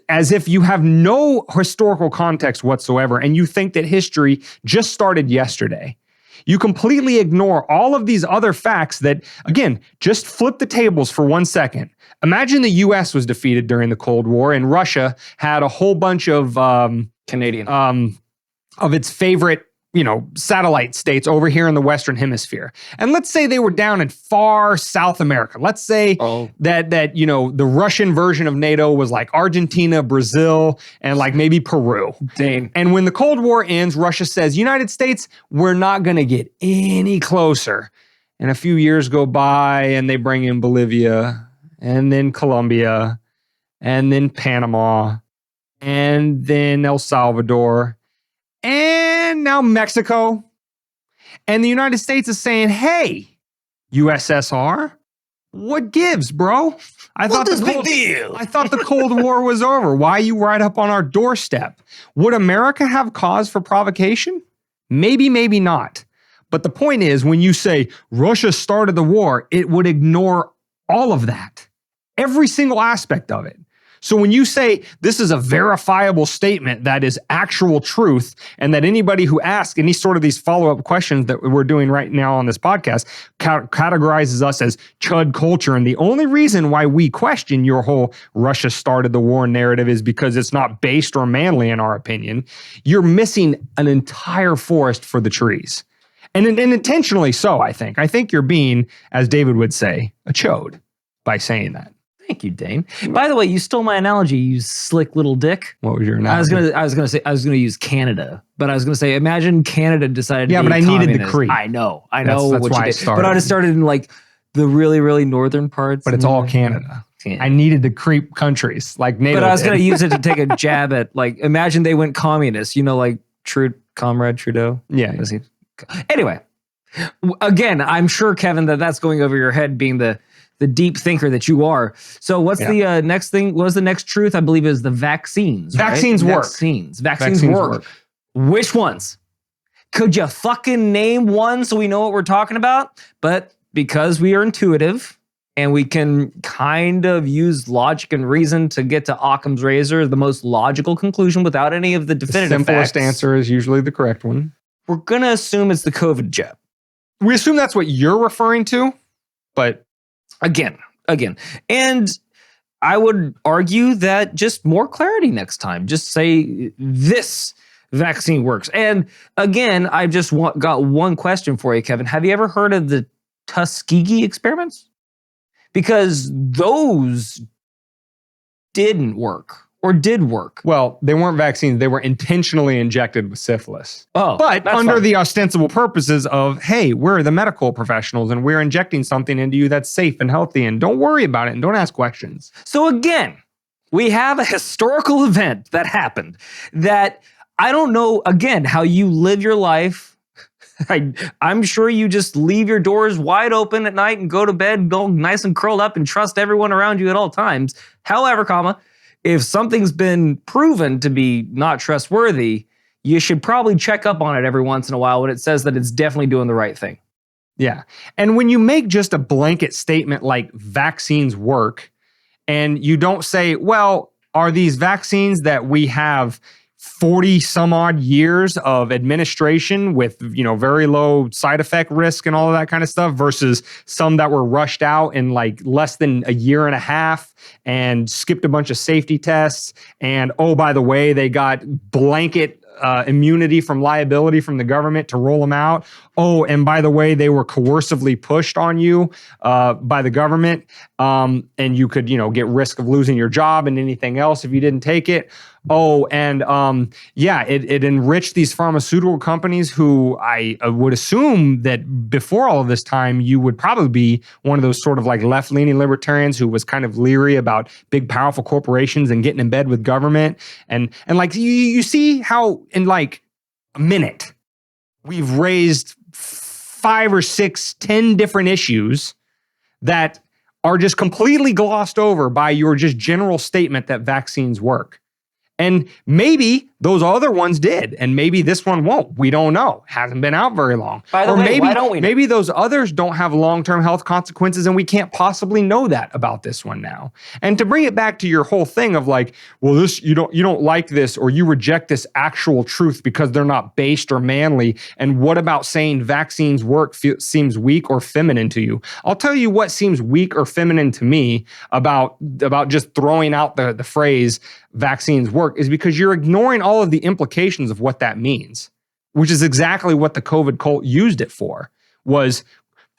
as if you have no historical context whatsoever and you think that history just started yesterday. You completely ignore all of these other facts that, again, just flip the tables for 1 second. Imagine the US was defeated during the Cold War and Russia had a whole bunch of Canadian of its favorite, you know, satellite states over here in the Western Hemisphere. And let's say they were down in far South America. Let's say that, you know, the Russian version of NATO was like Argentina, Brazil, and like maybe Peru. Dang. And when the Cold War ends, Russia says, United States, we're not going to get any closer. And a few years go by and they bring in Bolivia and then Colombia and then Panama and then El Salvador and now Mexico. And the United States is saying, hey, USSR, what gives, bro? I thought the Cold War was over. Why are you right up on our doorstep? Would America have cause for provocation? Maybe, maybe not. But the point is, when you say Russia started the war, it would ignore all of that. Every single aspect of it. So when you say this is a verifiable statement that is actual truth, and that anybody who asks any sort of these follow-up questions that we're doing right now on this podcast categorizes us as chud culture, and the only reason why we question your whole Russia started the war narrative is because it's not based or manly in our opinion, you're missing an entire forest for the trees. And intentionally so, I think. I think you're being, as David would say, a chode by saying that. Thank you, Dane. By the way, you stole my analogy, you slick little dick. What was your analogy? I was gonna use Canada, but I was gonna say, imagine Canada decided to be but I communist. needed the creep. I know That's what why you I did. started. But I'd have started in like the really, really northern parts. But it's all Canada. I needed to creep countries like NATO. But I was did. gonna use it to take a jab at, like, imagine they went communist, you know, like Comrade Trudeau. Yeah. Anyway, again, I'm sure, Kevin, that's going over your head, being the deep thinker that you are. So what's the next thing? What was the next truth? I believe is the vaccines. Vaccines right? work. Vaccines work. Which ones? Could you fucking name one so we know what we're talking about? But because we are intuitive and we can kind of use logic and reason to get to Occam's razor, the most logical conclusion without any of the definitive The simplest facts, answer is usually the correct one. we're going to assume it's the COVID jab. We assume that's what you're referring to, but Again. And I would argue that just more clarity next time. Just say this vaccine works. And again, I just got one question for you, Kevin. Have you ever heard of the Tuskegee experiments? Because those didn't work. Or did work. Well, they weren't vaccines. They were intentionally injected with syphilis. Oh, but under fine. the ostensible purposes of, hey, we're the medical professionals and we're injecting something into you that's safe and healthy, and don't worry about it and don't ask questions. So again, we have a historical event that happened that I don't know, again, how you live your life. I'm sure you just leave your doors wide open at night and go to bed, go nice and curled up and trust everyone around you at all times. However, if something's been proven to be not trustworthy, you should probably check up on it every once in a while when it says that it's definitely doing the right thing. Yeah. And when you make just a blanket statement like vaccines work, and you don't say, well, are these vaccines that we have 40 some odd years of administration with, you know, very low side effect risk and all of that kind of stuff versus some that were rushed out in like less than a year and a half and skipped a bunch of safety tests. And oh, by the way, they got blanket immunity from liability from the government to roll them out. Oh, and by the way, they were coercively pushed on you by the government, and you could, get risk of losing your job and anything else if you didn't take it. Oh, and it enriched these pharmaceutical companies who I would assume that before all of this time, you would probably be one of those sort of like left-leaning libertarians who was kind of leery about big, powerful corporations and getting in bed with government. And like you see how in like a minute, we've raised 5 or 6, 10 different issues that are just completely glossed over by your just general statement that vaccines work. And maybe those other ones did, and maybe this one won't. We don't know. Hasn't been out very long. By the way, why don't we know? Maybe those others don't have long-term health consequences, and we can't possibly know that about this one now. And to bring it back to your whole thing of like, well, this you don't like this, or you reject this actual truth because they're not based or manly. And what about saying vaccines work seems weak or feminine to you? I'll tell you what seems weak or feminine to me about just throwing out the phrase vaccines work is because you're ignoring all of the implications of what that means, which is exactly what the COVID cult used it for, was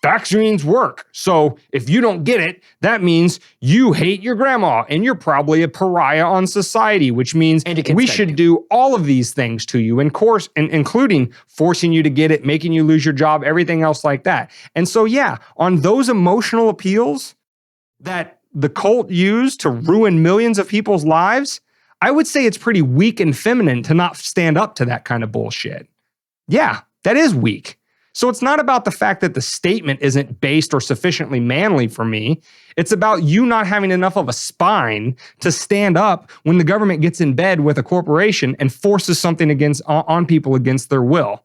vaccines work. So if you don't get it, that means you hate your grandma and you're probably a pariah on society, which means we should do all of these things to you, including forcing you to get it, making you lose your job, everything else like that. And so, yeah, on those emotional appeals that the cult used to ruin millions of people's lives, I would say it's pretty weak and feminine to not stand up to that kind of bullshit. Yeah, that is weak. So it's not about the fact that the statement isn't based or sufficiently manly for me. It's about you not having enough of a spine to stand up when the government gets in bed with a corporation and forces something on people against their will.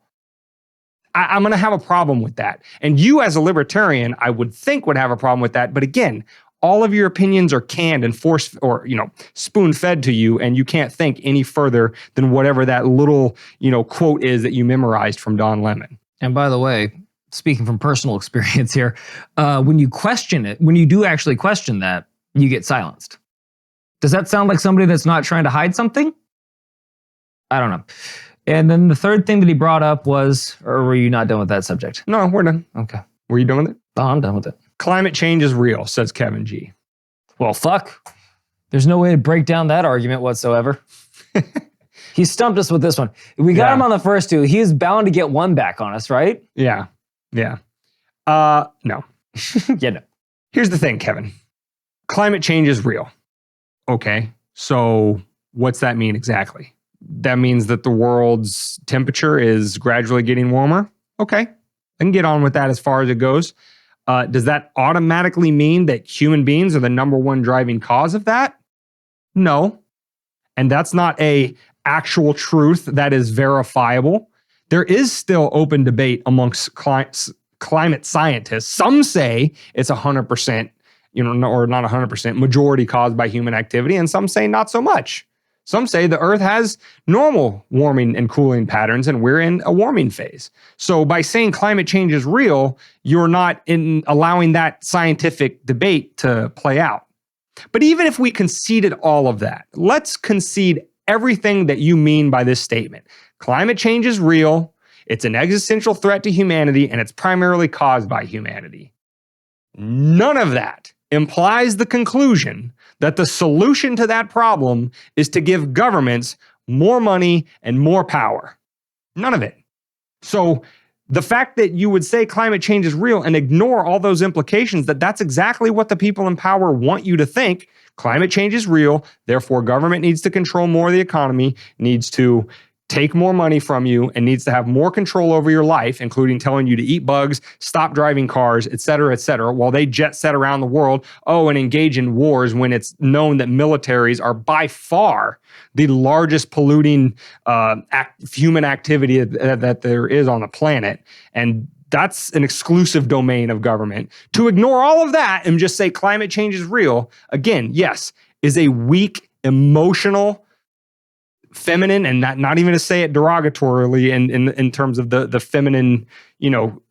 I'm going to have a problem with that. And you as a libertarian, I would think would have a problem with that. But again, all of your opinions are canned and forced or, spoon-fed to you, and you can't think any further than whatever that little, quote is that you memorized from Don Lemon. And by the way, speaking from personal experience here, when you question it, when you do actually question that, you get silenced. Does that sound like somebody that's not trying to hide something? I don't know. And then the third thing that he brought up was, or were you not done with that subject? No, we're done. Okay. Were you done with it? Oh, I'm done with it. Climate change is real, says Kevin G. Well, fuck. There's no way to break down that argument whatsoever. He stumped us with this one. We got him on the first two. He is bound to get one back on us, right? Yeah. No. Yeah, no. Here's the thing, Kevin. Climate change is real. Okay, so what's that mean exactly? That means that the world's temperature is gradually getting warmer? Okay, I can get on with that as far as it goes. Does that automatically mean that human beings are the number one driving cause of that? No. And that's not a actual truth that is verifiable. There is still open debate amongst climate scientists. Some say it's 100%, or not 100%, majority caused by human activity, and some say not so much. Some say the Earth has normal warming and cooling patterns, and we're in a warming phase. So by saying climate change is real, you're not allowing that scientific debate to play out. But even if we conceded all of that, let's concede everything that you mean by this statement. Climate change is real, it's an existential threat to humanity, and it's primarily caused by humanity. None of that implies the conclusion that the solution to that problem is to give governments more money and more power. None of it. So the fact that you would say climate change is real and ignore all those implications, that's exactly what the people in power want you to think. Climate change is real, therefore government needs to control more of the economy, needs to take more money from you, and needs to have more control over your life, including telling you to eat bugs, stop driving cars, et cetera, while they jet set around the world, and engage in wars when it's known that militaries are by far the largest polluting human activity that there is on the planet. And that's an exclusive domain of government. To ignore all of that and just say climate change is real, again, yes, is a weak, emotional, feminine, and not even to say it derogatorily in terms of the feminine,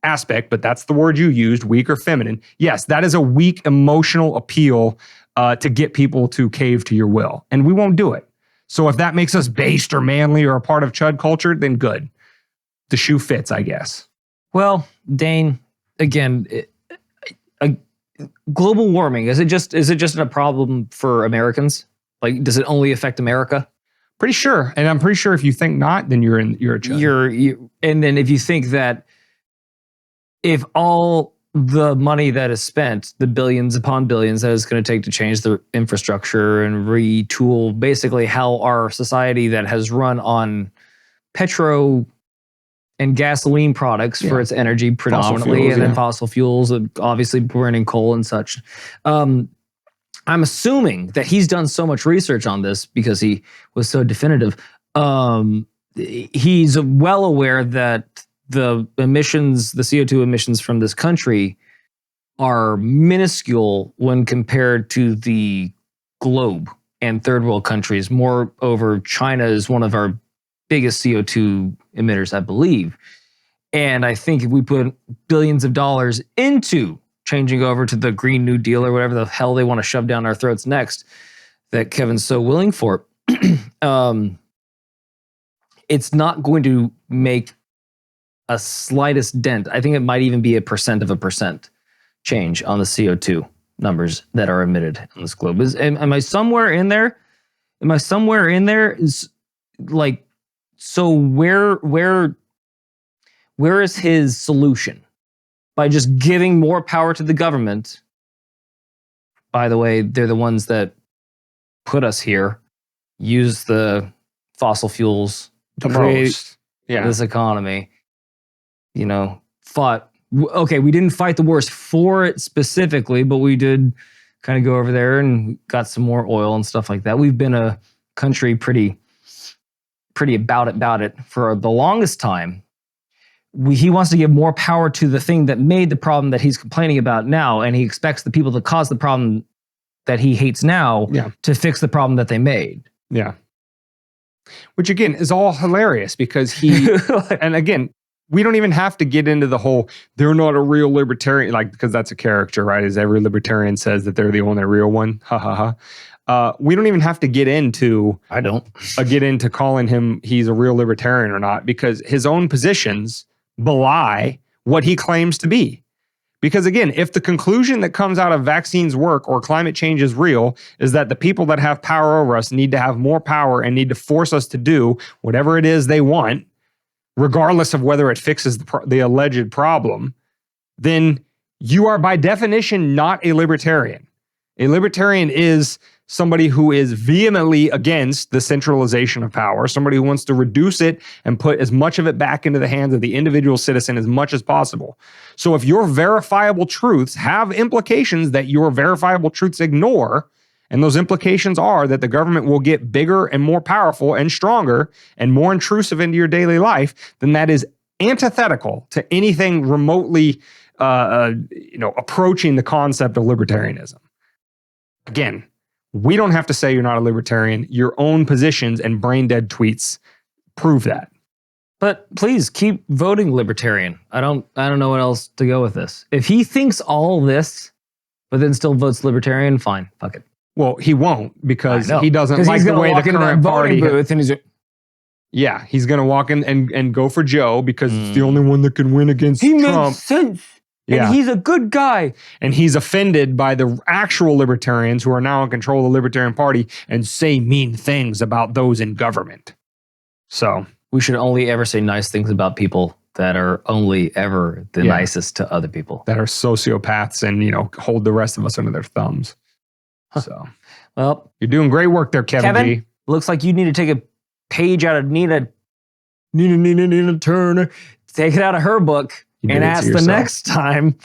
aspect, but that's the word you used, weak or feminine. Yes, that is a weak emotional appeal to get people to cave to your will, and we won't do it. So if that makes us based or manly or a part of chud culture, then good. The shoe fits, I guess. Well, Dane, again, global warming, is it just a problem for Americans? Like, does it only affect America? Pretty sure. And I'm pretty sure if you think not, then you're a chud. And then if you think that if all the money that is spent, the billions upon billions that it's going to take to change the infrastructure and retool basically how our society that has run on petro and gasoline products for its energy predominantly, and then fossil fuels, obviously burning coal and such. I'm assuming that he's done so much research on this because he was so definitive. He's well aware that the emissions, the CO2 emissions from this country are minuscule when compared to the globe and third world countries. Moreover, China is one of our biggest CO2 emitters, I believe. And I think if we put billions of dollars into changing over to the Green New Deal or whatever the hell they want to shove down our throats next, that Kevin's so willing for, it's not going to make a slightest dent. I think it might even be 1% change on the CO2 numbers that are emitted on this globe. Am I somewhere in there? Is like, so where is his solution? By just giving more power to the government. By the way, they're the ones that put us here, use the fossil fuels to create this economy. We didn't fight the wars for it specifically, but we did kind of go over there and got some more oil and stuff like that. We've been a country pretty about it for the longest time. He wants to give more power to the thing that made the problem that he's complaining about now, and he expects the people that caused the problem that he hates now to fix the problem that they made. Yeah. Which again is all hilarious because he, and again, we don't even have to get into the whole, they're not a real libertarian, like, because that's a character, right? As every libertarian says that they're the only real one. Ha ha ha. We don't even have to get into, get into calling him, he's a real libertarian or not, because his own positions belie what he claims to be. Because again, if the conclusion that comes out of vaccines work or climate change is real, is that the people that have power over us need to have more power and need to force us to do whatever it is they want, regardless of whether it fixes the alleged problem, then you are by definition not a libertarian. A libertarian is somebody who is vehemently against the centralization of power, somebody who wants to reduce it and put as much of it back into the hands of the individual citizen as much as possible. So if your verifiable truths have implications that your verifiable truths ignore, and those implications are that the government will get bigger and more powerful and stronger and more intrusive into your daily life, then that is antithetical to anything remotely approaching the concept of libertarianism. Again, we don't have to say you're not a libertarian. Your own positions and brain dead tweets prove that. But please keep voting libertarian. I don't know what else to go with this. If he thinks all this, but then still votes libertarian, fine, fuck it. Well, he won't because he doesn't like the way the current party. Booth and he's he's going to walk in and go for Joe because it's the only one that can win against Trump. He makes sense. Yeah. And he's a good guy. And he's offended by the actual libertarians who are now in control of the Libertarian Party and say mean things about those in government. So we should only ever say nice things about people that are only ever the nicest to other people. That are sociopaths and, hold the rest of us under their thumbs. So, well, you're doing great work there, Kevin G. Looks like you need to take a page out of Nina Turner, take it out of her book and ask the next time,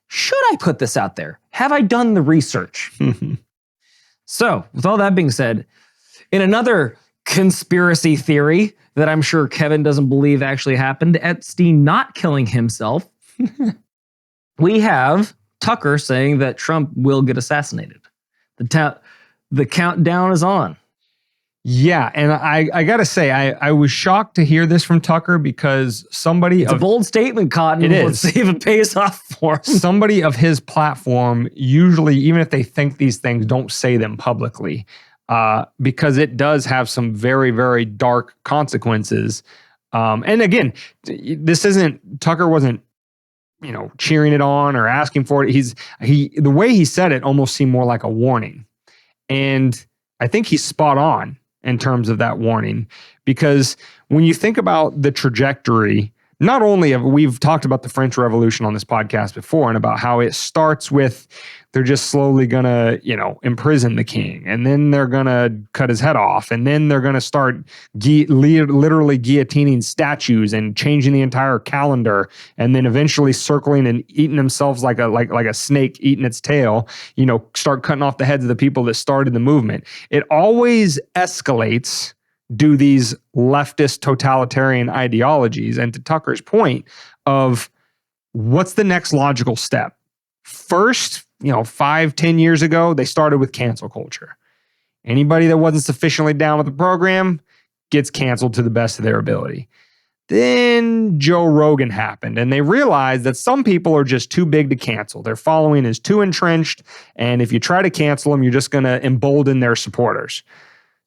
should I put this out there? Have I done the research? So, with all that being said, in another conspiracy theory that I'm sure Kevin doesn't believe actually happened, Epstein not killing himself, we have Tucker saying that Trump will get assassinated. The countdown is on. Yeah, and I got to say, I was shocked to hear this from Tucker because it's a bold statement, Cotton. Let's see if it pays off for him. Somebody of his platform, usually, even if they think these things, don't say them publicly. because it does have some very, very dark consequences. And again, Tucker wasn't, cheering it on or asking for it. The way he said it almost seemed more like a warning. And I think he's spot on in terms of that warning, because when you think about the trajectory, not only we've talked about the French Revolution on this podcast before, and about how it starts with they're just slowly gonna, imprison the king, and then they're gonna cut his head off, and then they're gonna start literally guillotining statues and changing the entire calendar, and then eventually circling and eating themselves like a snake eating its tail. Start cutting off the heads of the people that started the movement. It always escalates due these leftist totalitarian ideologies. And to Tucker's point of what's the next logical step? First, 5-10 years ago, they started with cancel culture. Anybody that wasn't sufficiently down with the program gets canceled to the best of their ability. Then Joe Rogan happened, and they realized that some people are just too big to cancel. Their following is too entrenched, and if you try to cancel them, you're just going to embolden their supporters.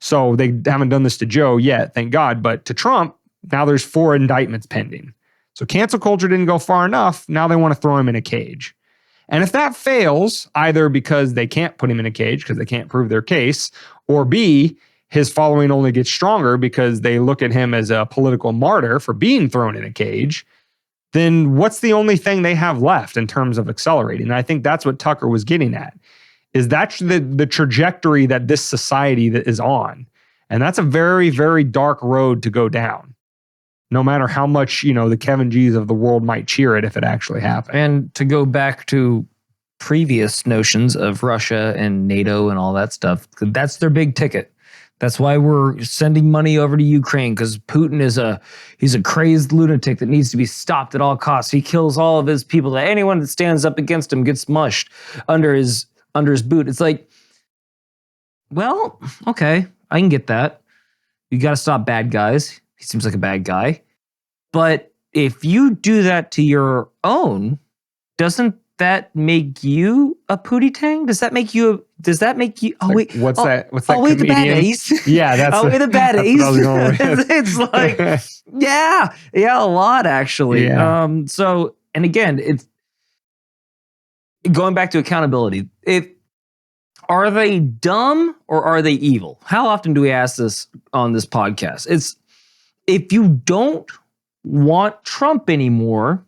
So they haven't done this to Joe yet, thank God. But to Trump, now there's 4 indictments pending. So cancel culture didn't go far enough. Now they want to throw him in a cage. And if that fails, either because they can't put him in a cage because they can't prove their case, or B, his following only gets stronger because they look at him as a political martyr for being thrown in a cage, then what's the only thing they have left in terms of accelerating? And I think that's what Tucker was getting at. Is that's the trajectory that this society that is on. And that's a very, very dark road to go down. No matter how much, the Kevin G's of the world might cheer it if it actually happened. And to go back to previous notions of Russia and NATO and all that stuff, that's their big ticket. That's why we're sending money over to Ukraine, because Putin he's a crazed lunatic that needs to be stopped at all costs. He kills all of his people. Anyone that stands up against him gets mushed under his boot. It's like, well, okay, I can get that. You got to stop bad guys. He seems like a bad guy. But if you do that to your own, doesn't that make you a pootie tang? Does that make you, oh wait. What's that wait, the bad ace. Yeah, that's the bad ace. It's like, yeah, a lot actually. Yeah. So, and again, it's going back to accountability. Are they dumb or are they evil? How often do we ask this on this podcast? It's, if you don't want Trump anymore,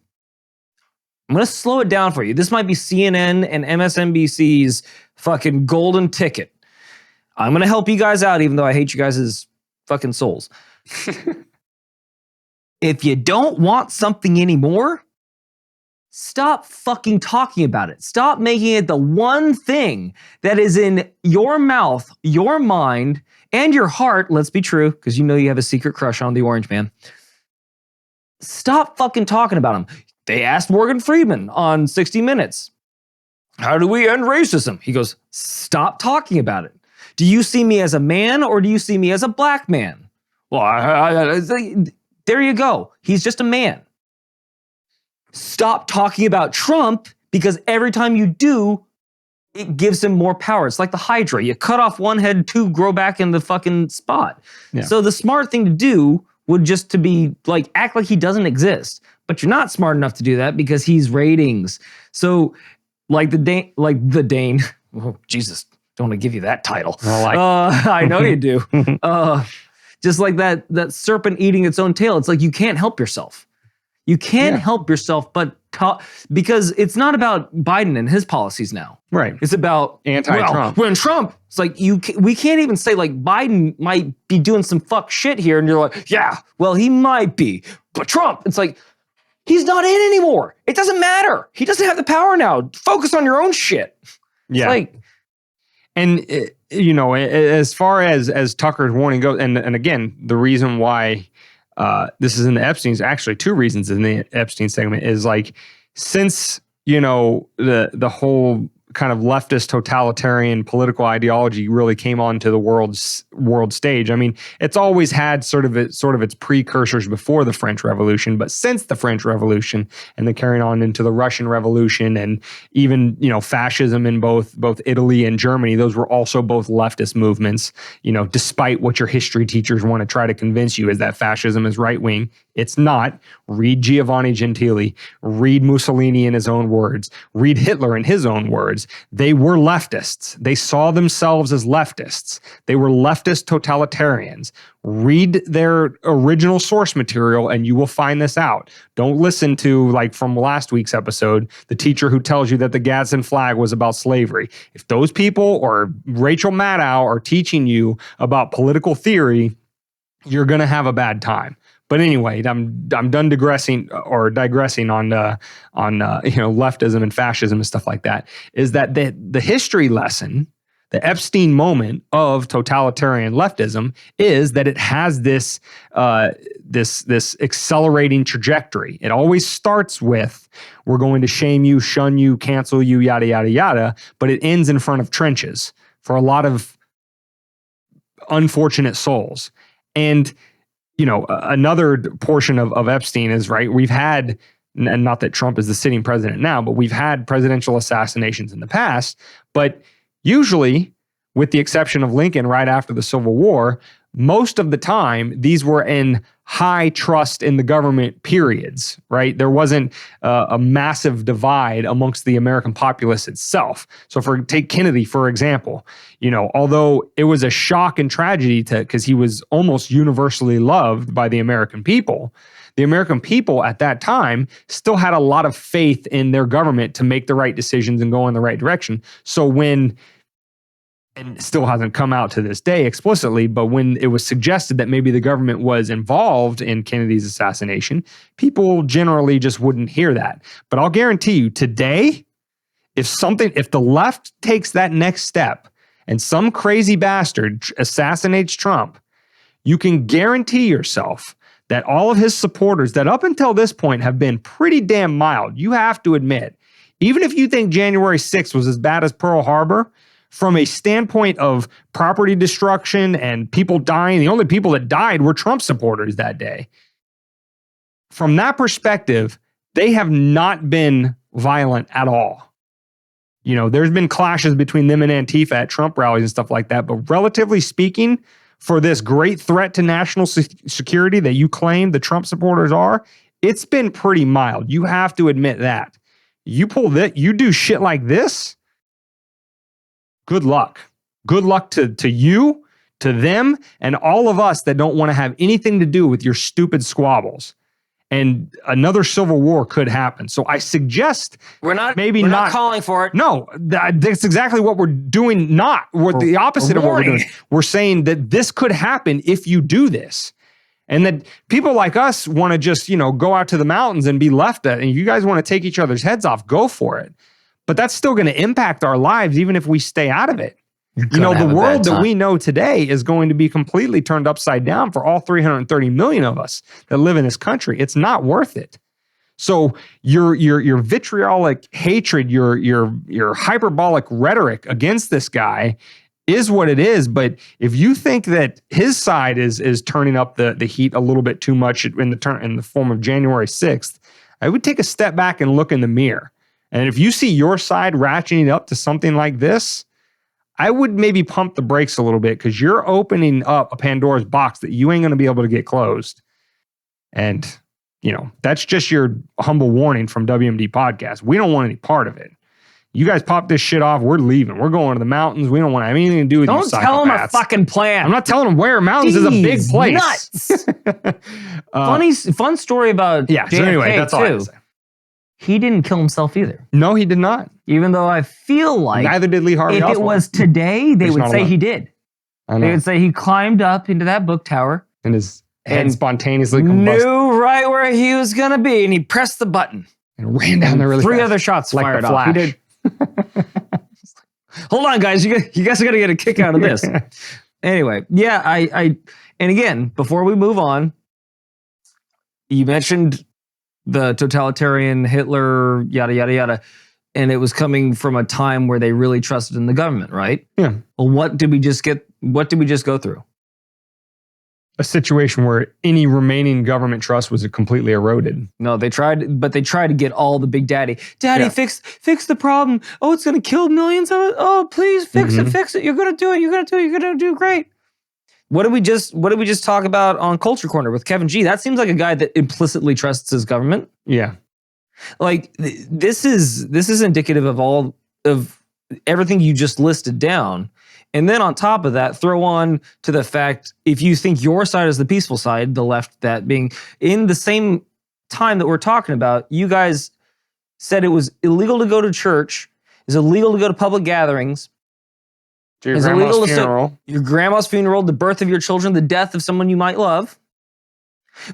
I'm going to slow it down for you. This might be CNN and MSNBC's fucking golden ticket. I'm going to help you guys out, even though I hate you guys' fucking souls. If you don't want something anymore, stop fucking talking about it. Stop making it the one thing that is in your mouth, your mind, and your heart. Let's be true, because you have a secret crush on the Orange Man. Stop fucking talking about him. They asked Morgan Freeman on 60 Minutes, how do we end racism? He goes, stop talking about it. Do you see me as a man or do you see me as a black man? Well, there you go. He's just a man. Stop talking about Trump, because every time you do, it gives him more power. It's like the Hydra. You cut off one head, 2 grow back in the fucking spot. Yeah. So the smart thing to do would just to be like, act like he doesn't exist. But you're not smart enough to do that because he's ratings. So like the Dane, oh, Jesus, don't want to give you that title. I know you do. Just like that serpent eating its own tail. It's like, you can't help yourself. You can't help yourself but talk, because it's not about Biden and his policies now. Right. It's about anti-Trump. When Trump, it's like, we can't even say like Biden might be doing some fuck shit here. And you're like, yeah, well, he might be. But Trump, it's like, he's not in anymore. It doesn't matter. He doesn't have the power now. Focus on your own shit. Yeah. It's like, and as far as Tucker's warning goes, and again, the reason why this is in the Epstein's, actually 2 reasons in the Epstein segment, is like, since the whole kind of leftist totalitarian political ideology really came onto the world stage. I mean, it's always had sort of its precursors before the French Revolution, but since the French Revolution and then carrying on into the Russian Revolution and even, fascism in both Italy and Germany, those were also both leftist movements. Despite what your history teachers want to try to convince you is that fascism is right wing. It's not. Read Giovanni Gentili, read Mussolini in his own words, read Hitler in his own words. They were leftists. They saw themselves as leftists. They were leftist totalitarians. Read their original source material and you will find this out. Don't listen to, like from last week's episode, the teacher who tells you that the Gadsden flag was about slavery. If those people or Rachel Maddow are teaching you about political theory, you're going to have a bad time. But anyway, I'm done digressing on leftism and fascism and stuff like that. Is that the history lesson, the Epstein moment of totalitarian leftism is that it has this accelerating trajectory. It always starts with we're going to shame you, shun you, cancel you, yada yada yada, but it ends in front of trenches for a lot of unfortunate souls. And another portion of Epstein is, right, we've had, and not that Trump is the sitting president now, but we've had presidential assassinations in the past, but usually, with the exception of Lincoln right after the Civil War, most of the time, these were in high trust in the government periods, right? There wasn't a massive divide amongst the American populace itself. So take Kennedy, for example, although it was a shock and tragedy because he was almost universally loved by the American people at that time still had a lot of faith in their government to make the right decisions and go in the right direction. So and still hasn't come out to this day explicitly, but when it was suggested that maybe the government was involved in Kennedy's assassination, people generally just wouldn't hear that. But I'll guarantee you today, if the left takes that next step and some crazy bastard assassinates Trump, you can guarantee yourself that all of his supporters that up until this point have been pretty damn mild, you have to admit, even if you think January 6th was as bad as Pearl Harbor, from a standpoint of property destruction and people dying, the only people that died were Trump supporters that day. From that perspective, they have not been violent at all. There's been clashes between them and Antifa at Trump rallies and stuff like that, but relatively speaking, for this great threat to national security that you claim the Trump supporters are, it's been pretty mild. You have to admit that. You do shit like this, good luck. Good luck to you, to them, and all of us that don't want to have anything to do with your stupid squabbles. And another civil war could happen. So I suggest we're not calling for it. No, that's exactly what we're doing. The opposite of what we're doing. We're saying that this could happen if you do this. And that people like us want to just, go out to the mountains and be left at, and you guys want to take each other's heads off, go for it. But that's still going to impact our lives, even if we stay out of it. The world that we know today is going to be completely turned upside down for all 330 million of us that live in this country. It's not worth it. So your vitriolic hatred, your hyperbolic rhetoric against this guy is what it is. But if you think that his side is turning up the heat a little bit too much in the form of January 6th, I would take a step back and look in the mirror. And if you see your side ratcheting up to something like this, I would maybe pump the brakes a little bit because you're opening up a Pandora's box that you ain't going to be able to get closed. And, that's just your humble warning from WMD Podcast. We don't want any part of it. You guys pop this shit off, we're leaving. We're going to the mountains. We don't want to have anything to do with you psychopaths. Don't tell them a fucking plan. I'm not telling them where. Mountains is a big place. Nuts. Fun story about JFK, so anyway, that's all I have to say. He didn't kill himself either. No, he did not. Even though I feel like neither did Lee Harvey Oswald. If it was today, they would say he did. They would say he climbed up into that book tower and his head spontaneously combusted. Knew right where he was going to be, and he pressed the button and ran down there really fast. 3 other shots like fired the off. He did. Hold on, guys. You guys are going to get a kick out of this. Anyway, yeah, I and again, before we move on, you mentioned the totalitarian Hitler, yada, yada, yada. and it was coming from a time where they really trusted in the government, right? Yeah. Well, what did we just go through? A situation where any remaining government trust was completely eroded. No, they tried to get all the big daddy. Daddy, Yeah. fix the problem. Oh, it's going to kill millions of us. Oh, please fix it. You're going to do it. You're going to do great. What did we just talk about on Culture Corner with Kevin G? That seems like a guy that implicitly trusts his government. Yeah. Like this is indicative of everything you just listed down. And then on top of that, throw on to the fact, if you think your side is the peaceful side, the left, that being in the same time that we're talking about, you guys said it was illegal to go to church, it's illegal to go to public gatherings. To your grandma's funeral. Your grandma's funeral, the birth of your children, the death of someone you might love.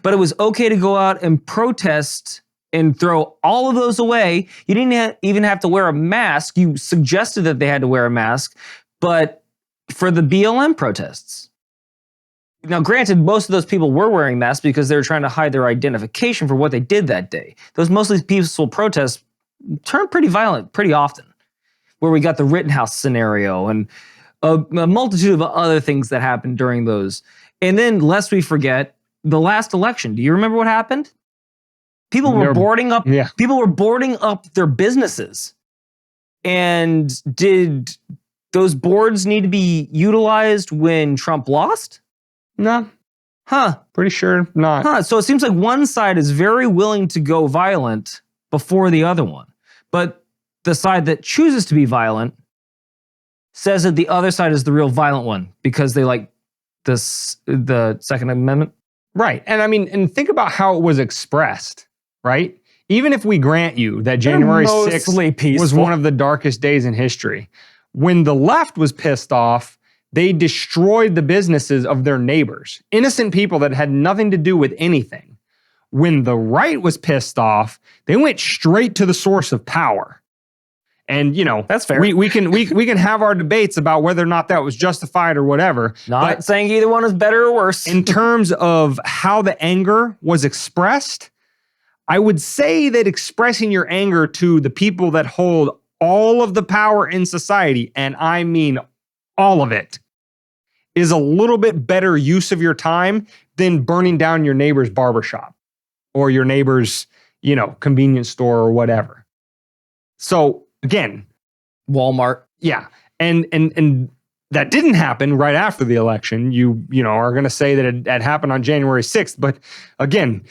But it was okay to go out and protest and throw all of those away. You didn't even have to wear a mask. You suggested that they had to wear a mask, but for the BLM protests. Now, granted, most of those people were wearing masks because they were trying to hide their identification for what they did that day. Those mostly peaceful protests turned pretty violent pretty often, where we got the Rittenhouse scenario and a multitude of other things that happened during those. And then, lest we forget, the last election. Do you remember what happened? People were boarding up. Yeah. People were boarding up their businesses. And did those boards need to be utilized when Trump lost? No. Huh. Pretty sure not. Huh. So it seems like one side is very willing to go violent before the other one. But the side that chooses to be violent says that the other side is the real violent one because they like the Second Amendment. Right. And I mean, and think about how it was expressed, right? Even if we grant you that January 6th was one of the darkest days in history, when the left was pissed off, they destroyed the businesses of their neighbors, innocent people that had nothing to do with anything. When the right was pissed off, they went straight to the source of power. And, you know, that's fair. We can have our debates about whether or not that was justified or whatever. Not saying either one is better or worse. In terms of how the anger was expressed, I would say that expressing your anger to the people that hold all of the power in society, and I mean all of it, is a little bit better use of your time than burning down your neighbor's barbershop or your neighbor's, you know, convenience store or whatever. So again, Walmart. Yeah. And that didn't happen right after the election. You know, are going to say that it had happened on January 6th, but again,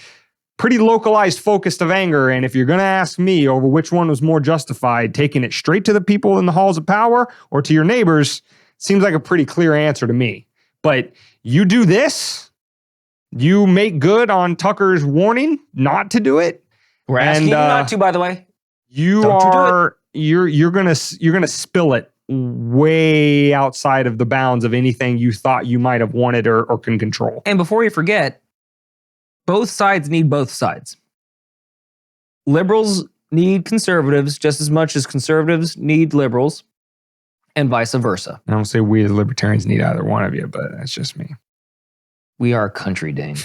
pretty localized, focused of anger. And if you're going to ask me over which one was more justified, taking it straight to the people in the halls of power or to your neighbors, seems like a pretty clear answer to me. But you do this, you make good on Tucker's warning not to do it. We're asking you not to, by the way. You're gonna spill it way outside of the bounds of anything you thought you might have wanted or can control. And before you forget, both sides need both sides. Liberals need conservatives just as much as conservatives need liberals, and vice versa. I don't say we as libertarians need either one of you, but that's just me. We are a country, Dane.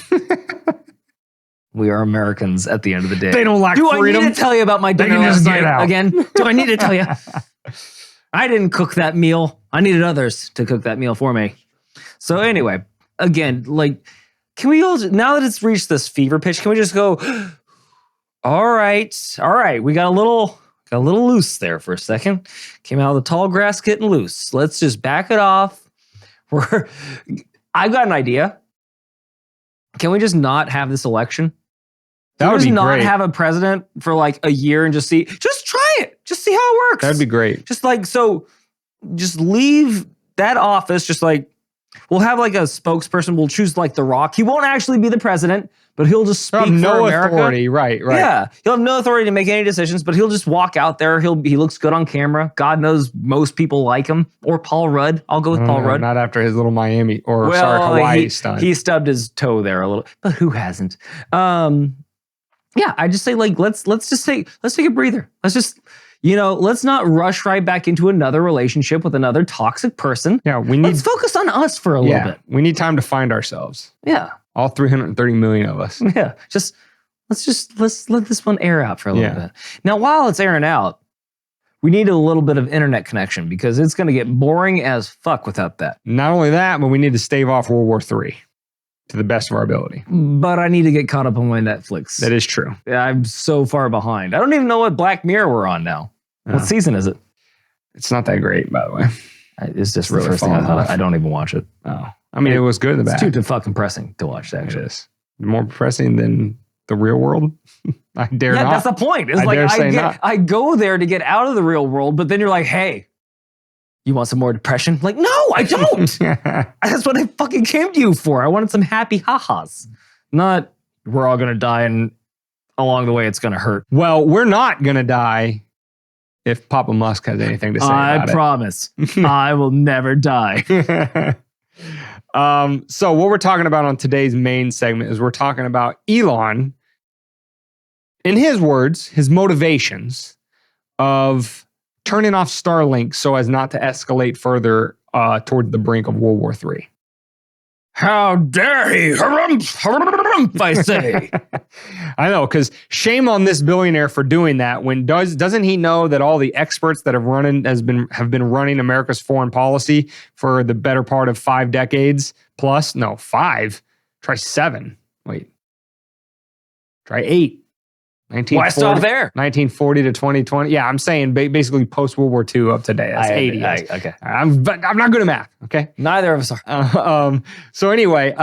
We are Americans at the end of the day. They don't lack freedom. Do I need to tell you about my dinner last night again? Do I need to tell you? I didn't cook that meal. I needed others to cook that meal for me. So anyway, again, like, can we all, now that it's reached this fever pitch, can we just go, all right, we got a little loose there for a second. Came out of the tall grass getting loose. Let's just back it off. I've got an idea. Can we just not have this election? That would be not great. Have a president for like a year and just try it. Just see how it works. That'd be great. Just leave that office. Just like, we'll have like a spokesperson. We'll choose like The Rock. He won't actually be the president, but he'll just speak for America. Authority. Right. Yeah. He'll have no authority to make any decisions, but he'll just walk out there. He looks good on camera. God knows most people like him. Or Paul Rudd. I'll go with Paul Rudd. Not after his little Miami Hawaii stunt. He stubbed his toe there a little, but who hasn't? Yeah, I just say like let's take a breather. Let's just, let's not rush right back into another relationship with another toxic person. Yeah, let's focus on us for a little bit. We need time to find ourselves. Yeah. All 330 million of us. Yeah. Let's let this one air out for a little bit. Now, while it's airing out, We need a little bit of internet connection because it's going to get boring as fuck without that. Not only that, but we need to stave off World War III to the best of our ability. But I need to get caught up on my Netflix. That is true. I'm so far behind. I don't even know what Black Mirror we're on now. What season is it? It's not that great, by the way. It's just the first thing I thought. I don't even watch it. Oh, I mean, it was good in the back. It's too fucking depressing to watch, actually. It is. More depressing than the real world. I dare not. Yeah, that's the point. It's I go there to get out of the real world, but then you're like, hey, you want some more depression? Like, no, I don't. That's what I fucking came to you for. I wanted some happy ha-has. Not, we're all going to die and along the way it's going to hurt. Well, we're not going to die if Papa Musk has anything to say about it. I promise. I will never die. So what we're talking about on today's main segment is we're talking about Elon, in his words, his motivations of turning off Starlink so as not to escalate further toward the brink of World War III. How dare he? Harumph, I say. I know, because shame on this billionaire for doing that. When doesn't he know that all the experts that have been running America's foreign policy for the better part of 5 decades plus? No, 5. Try 7. Wait. Try 8. Why stop there? 1940 to 2020. Yeah, I'm saying basically post World War II up to today. That's 80 years. Okay. I'm not good at math. Okay. Neither of us are. So anyway,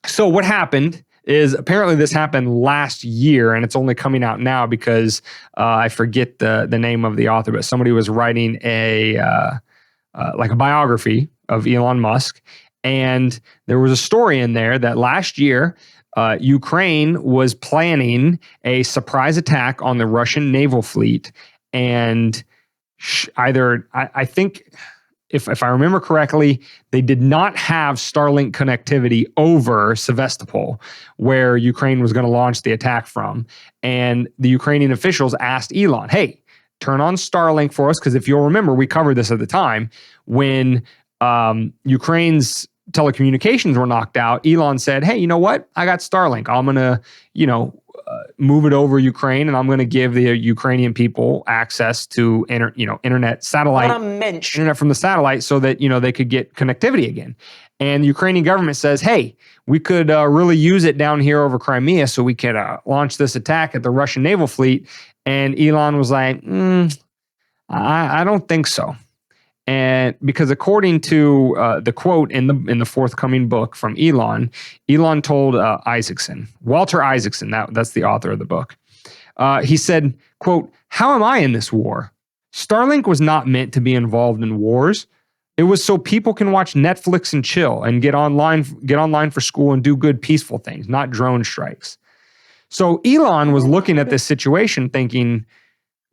so what happened is apparently this happened last year, and it's only coming out now because I forget the name of the author, but somebody was writing a biography of Elon Musk, and there was a story in there that last year. Ukraine was planning a surprise attack on the Russian naval fleet, and I think if I remember correctly, they did not have Starlink connectivity over Sevastopol, where Ukraine was going to launch the attack from. And the Ukrainian officials asked Elon, "Hey, turn on Starlink for us," because if you'll remember, we covered this at the time when Ukraine's telecommunications were knocked out. Elon said, "Hey, you know what? I got Starlink. I'm going to, move it over Ukraine, and I'm going to give the Ukrainian people access to internet internet from the satellite so that, they could get connectivity again." And the Ukrainian government says, "Hey, we could really use it down here over Crimea so we could launch this attack at the Russian naval fleet." And Elon was like, I don't think so. And because according to the quote in the forthcoming book from Elon told Walter Isaacson, that's the author of the book. He said, quote, "How am I in this war? Starlink was not meant to be involved in wars. It was so people can watch Netflix and chill and get online for school and do good, peaceful things, not drone strikes." So Elon was looking at this situation thinking,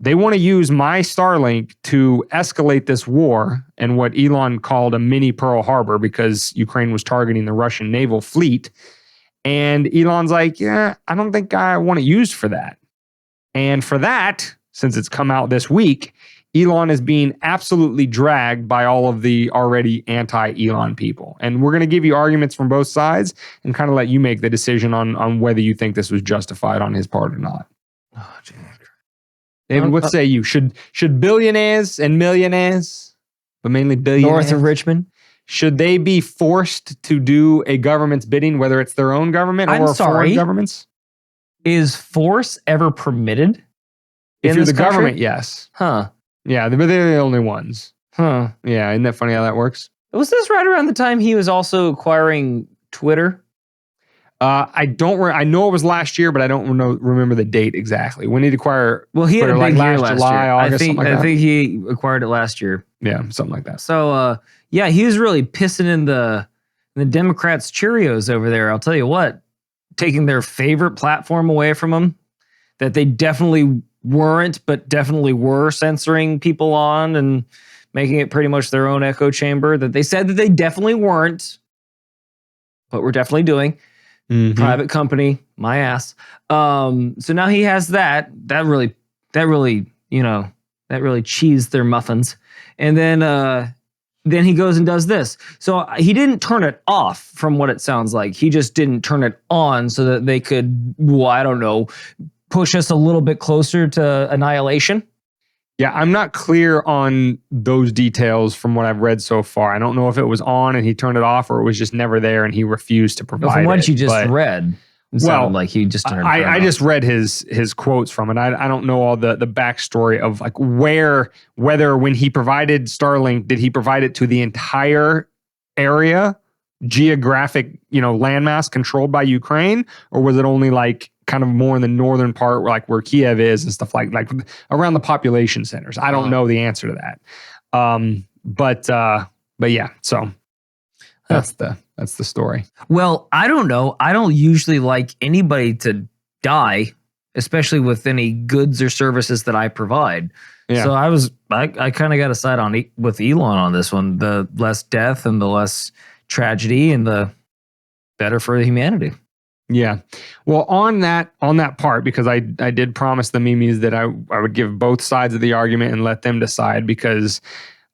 they want to use my Starlink to escalate this war and what Elon called a mini Pearl Harbor because Ukraine was targeting the Russian naval fleet. And Elon's like, yeah, I don't think I want it used for that. And for that, since it's come out this week, Elon is being absolutely dragged by all of the already anti-Elon people. And we're going to give you arguments from both sides and kind of let you make the decision on whether you think this was justified on his part or not. Oh, geez. David, what say you? Should billionaires and millionaires, but mainly billionaires, north of Richmond, should they be forced to do a government's bidding, whether it's their own government or foreign governments? Is force ever permitted? If you're the government, yes. Huh. Yeah, but they're the only ones. Huh. Yeah, isn't that funny how that works? Was this right around the time he was also acquiring Twitter? I know it was last year, but I don't remember the date exactly. When did he acquire? Well, he had Twitter, a big year last July, year. August, I think he acquired it last year. Yeah, something like that. So, he was really pissing in the Democrats' Cheerios over there. I'll tell you what, taking their favorite platform away from them that they definitely weren't, but definitely were censoring people on and making it pretty much their own echo chamber that they said that they definitely weren't, but were definitely doing. Mm-hmm. Private company, my ass. So now he has that really cheesed their muffins. And then he goes and does this. So he didn't turn it off from what it sounds like. He just didn't turn it on so that they could, push us a little bit closer to annihilation. Yeah, I'm not clear on those details from what I've read so far. I don't know if it was on and he turned it off or it was just never there and he refused to provide it. From what you just read, it sounded like he just turned it off. I just read his quotes from it. I don't know all the backstory of like whether when he provided Starlink, did he provide it to the entire area, geographic, landmass controlled by Ukraine, or was it only like kind of more in the northern part, like where Kiev is and stuff like around the population centers? I don't know the answer to that. But yeah, so that's the story. Well, I don't know. I don't usually like anybody to die, especially with any goods or services that I provide. Yeah. So I kind of got to side with Elon on this one. The less death and the less tragedy and the better for humanity. Yeah. Well, on that part, because I did promise the memes that I would give both sides of the argument and let them decide, because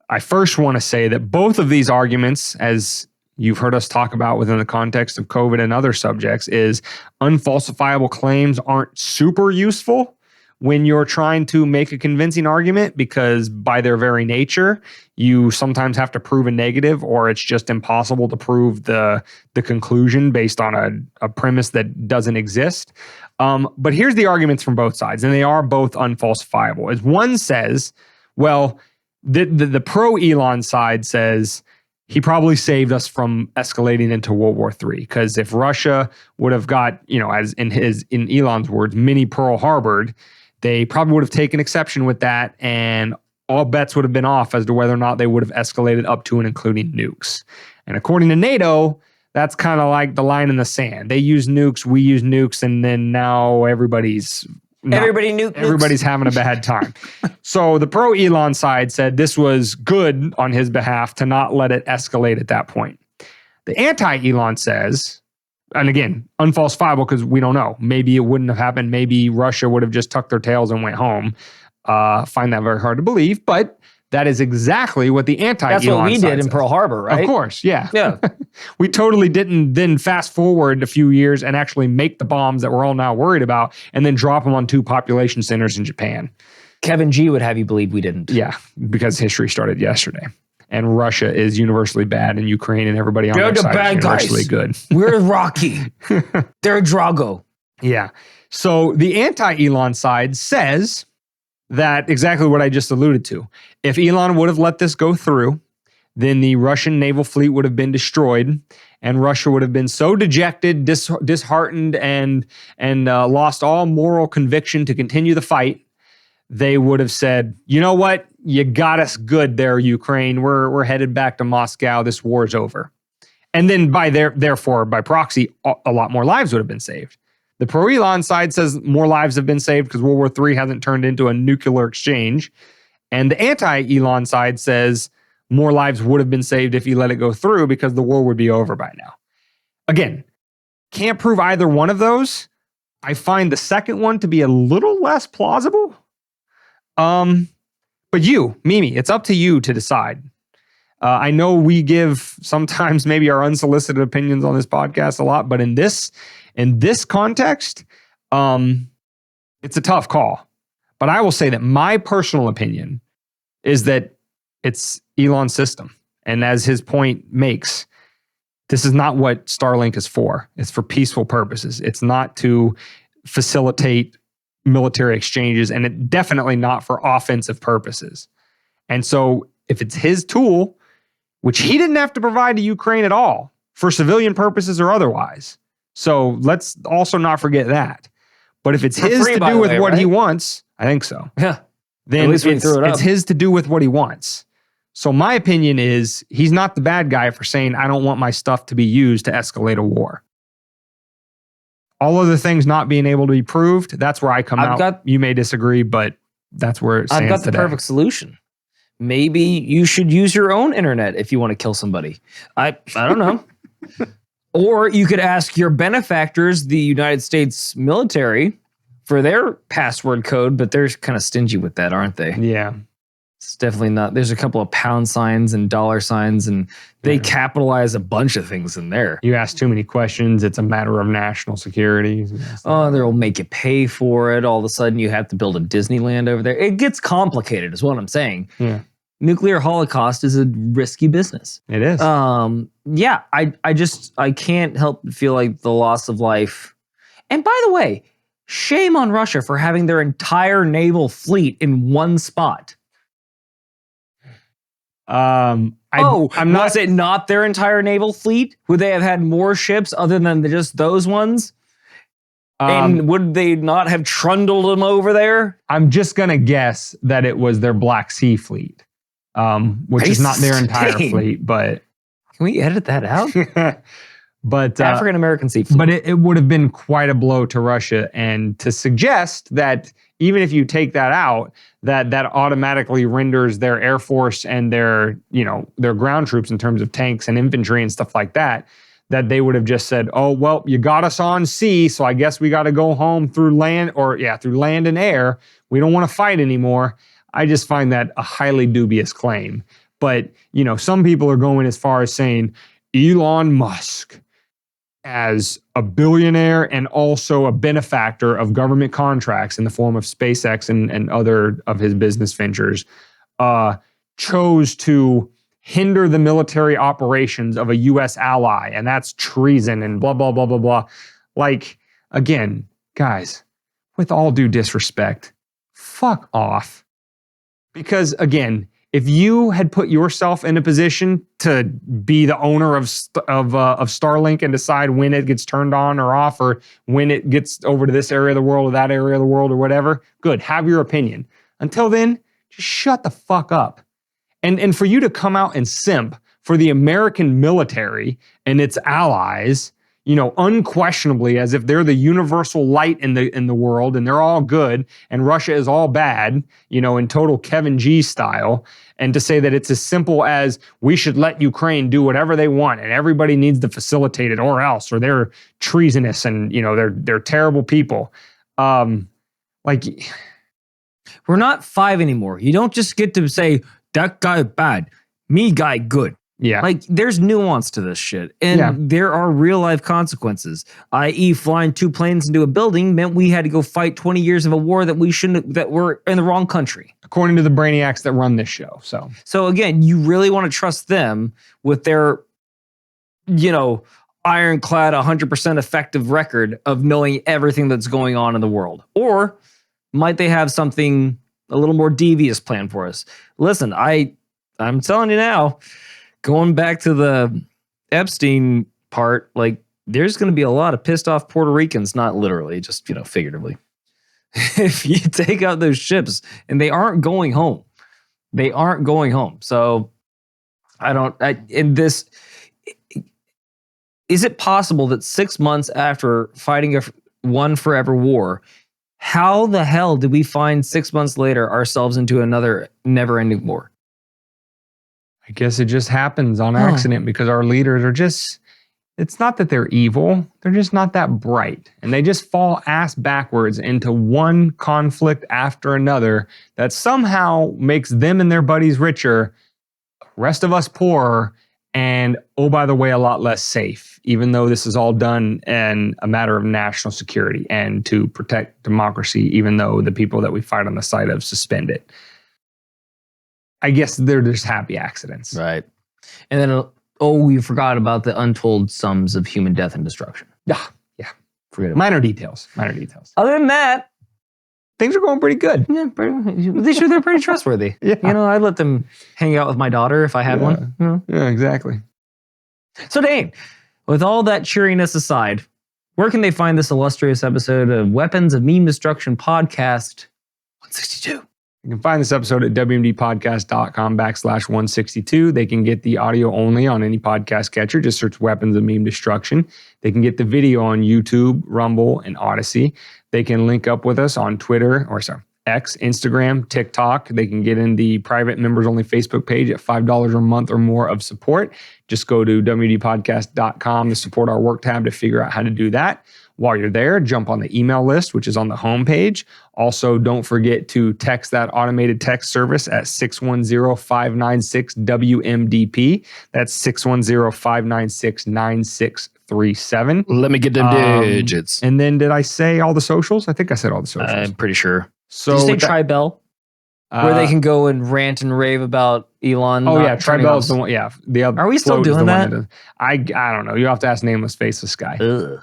I first want to say that both of these arguments, as you've heard us talk about within the context of COVID and other subjects, is unfalsifiable claims aren't super useful when you're trying to make a convincing argument, because by their very nature, you sometimes have to prove a negative, or it's just impossible to prove the conclusion based on a premise that doesn't exist. But here's the arguments from both sides, and they are both unfalsifiable. As one says, well, the pro-Elon side says he probably saved us from escalating into World War III, because if Russia would have got, as in Elon's words, mini Pearl Harbored, they probably would have taken exception with that, and all bets would have been off as to whether or not they would have escalated up to and including nukes. And according to NATO, that's kind of like the line in the sand. They use nukes, we use nukes, and then now everybody's having a bad time. So the pro-Elon side said this was good on his behalf to not let it escalate at that point. The anti-Elon says, and again, unfalsifiable because we don't know. Maybe it wouldn't have happened. Maybe Russia would have just tucked their tails and went home. Find that very hard to believe, but that is exactly what the anti-Elon That's what we side did in says. Pearl Harbor, right? Of course, yeah. Yeah. We totally didn't then fast forward a few years and actually make the bombs that we're all now worried about and then drop them on 2 population centers in Japan. Kevin G would have you believe we didn't. Yeah, because history started yesterday. And Russia is universally bad, and Ukraine and everybody on their side is universally good. We're Rocky. They're Drago. Yeah. So the anti-Elon side says that exactly what I just alluded to. If Elon would have let this go through, then the Russian naval fleet would have been destroyed, and Russia would have been so dejected, disheartened, and lost all moral conviction to continue the fight. They would have said, you know what? You got us good there, Ukraine. We're headed back to Moscow. This war's over. And then therefore, by proxy, a lot more lives would have been saved. The pro-Elon side says more lives have been saved because World War III hasn't turned into a nuclear exchange. And the anti-Elon side says more lives would have been saved if he let it go through because the war would be over by now. Again, can't prove either one of those. I find the second one to be a little less plausible. But you, Mimi, it's up to you to decide. I know we give sometimes maybe our unsolicited opinions on this podcast a lot, but in this context, it's a tough call. But I will say that my personal opinion is that it's Elon's system. And as his point makes, this is not what Starlink is for. It's for peaceful purposes. It's not to facilitate military exchanges, and it definitely not for offensive purposes. And so if it's his tool, which he didn't have to provide to Ukraine at all for civilian purposes or otherwise. So let's also not forget that. But if it's his to do with what he wants, I think so. Yeah. Then it's his to do with what he wants. So my opinion is he's not the bad guy for saying, I don't want my stuff to be used to escalate a war. All other things not being able to be proved, that's where I come out. You may disagree, but that's where it stands I've got the perfect solution. Maybe you should use your own internet if you want to kill somebody. I don't know. Or you could ask your benefactors, the United States military, for their password code, but they're kind of stingy with that, aren't they? Yeah. It's definitely not. There's a couple of pound signs and dollar signs, and they capitalize a bunch of things in there. You ask too many questions. It's a matter of national security. Oh, they'll make you pay for it. All of a sudden, you have to build a Disneyland over there. It gets complicated, is what I'm saying. Yeah. Nuclear holocaust is a risky business. It is. Yeah, I can't help but feel like the loss of life. And by the way, shame on Russia for having their entire naval fleet in one spot. I'm not. Was it not their entire naval fleet? Would they have had more ships other than just those ones? And would they not have trundled them over there? I'm just gonna guess that it was their Black Sea fleet, which is not their entire fleet. But can we edit that out? But African American Sea Fleet. But it would have been quite a blow to Russia, and to suggest that even if you take that out, that automatically renders their air force and their ground troops in terms of tanks and infantry and stuff like that, that they would have just said, oh, well, you got us on sea, so I guess we got to go home through land through land and air. We don't want to fight anymore. I just find that a highly dubious claim. But, some people are going as far as saying Elon Musk, as a billionaire and also a benefactor of government contracts in the form of SpaceX and other of his business ventures, chose to hinder the military operations of a U.S. ally, and that's treason and blah, blah, blah, blah, blah. Like, again, guys, with all due disrespect, fuck off. Because, again, if you had put yourself in a position to be the owner of Starlink and decide when it gets turned on or off, or when it gets over to this area of the world or that area of the world or whatever, good, have your opinion. Until then, just shut the fuck up. And for you to come out and simp for the American military and its allies, unquestionably, as if they're the universal light in the world and they're all good and Russia is all bad, in total Kevin G style, and to say that it's as simple as we should let Ukraine do whatever they want and everybody needs to facilitate it or they're treasonous and they're terrible people. We're not 5 anymore. You don't just get to say that guy bad, me guy good. Yeah. There's nuance to this shit. And there are real life consequences. i.e. flying 2 planes into a building meant we had to go fight 20 years of a war that we're in the wrong country. According to the brainiacs that run this show. So again, you really want to trust them with their, ironclad 100% effective record of knowing everything that's going on in the world. Or might they have something a little more devious planned for us? Listen, I'm telling you now, going back to the Epstein part, there's going to be a lot of pissed off Puerto Ricans, not literally, just, figuratively. If you take out those ships and they aren't going home. So is it possible that 6 months after fighting one forever war, how the hell did we find 6 months later ourselves into another never-ending war? I guess it just happens on accident because our leaders are just, it's not that they're evil, they're just not that bright. And they just fall ass backwards into one conflict after another that somehow makes them and their buddies richer, rest of us poorer, and, oh, by the way, a lot less safe, even though this is all done in a matter of national security and to protect democracy, even though the people that we fight on the side of suspend it. I guess they're just happy accidents. Right. And then, we forgot about the untold sums of human death and destruction. Yeah. Forget it. Minor details. Other than that, things are going pretty good. Yeah, they're pretty trustworthy. Yeah. I'd let them hang out with my daughter if I had one. Yeah, exactly. So, Dane, with all that cheeriness aside, where can they find this illustrious episode of Weapons of Meme Destruction Podcast 162? You can find this episode at wmdpodcast.com/162. They can get the audio only on any podcast catcher. Just search Weapons of Meme Destruction. They can get the video on YouTube, Rumble, and ODYSEE. They can link up with us on Twitter, X, Instagram, TikTok. They can get in the private members only Facebook page at $5 a month or more of support. Just go to wmdpodcast.com, the support our work tab, to figure out how to do that. While you're there, jump on the email list, which is on the homepage. Also, don't forget to text that automated text service at 610-596-WMDP. That's 610-596-9637. Let me get them digits. And then did I say all the socials? I think I said all the socials. I'm pretty sure. So Did you say with that- Tribel? Where they can go and rant and rave about Elon. Oh not yeah, turning Tribel is on- the one. Yeah, the other. Are we still Float is doing the one that? does- I don't know. You have to ask nameless, faceless guy. Ugh.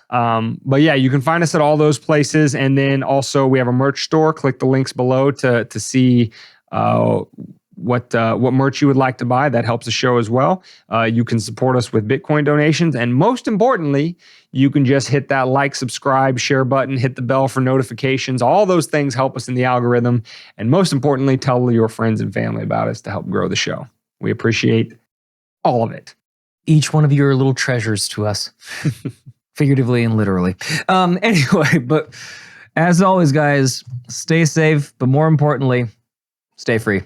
But yeah, you can find us at all those places, and then also we have a merch store. Click the links below to see what merch you would like to buy. That helps the show as well. You can support us with Bitcoin donations, and most importantly, you can just hit that like, subscribe, share button, hit the bell for notifications. All those things help us in the algorithm, and most importantly, tell your friends and family about us to help grow the show. We appreciate all of it. Each one of you are little treasures to us, figuratively and literally. Anyway, but as always, guys, stay safe, but more importantly, stay free.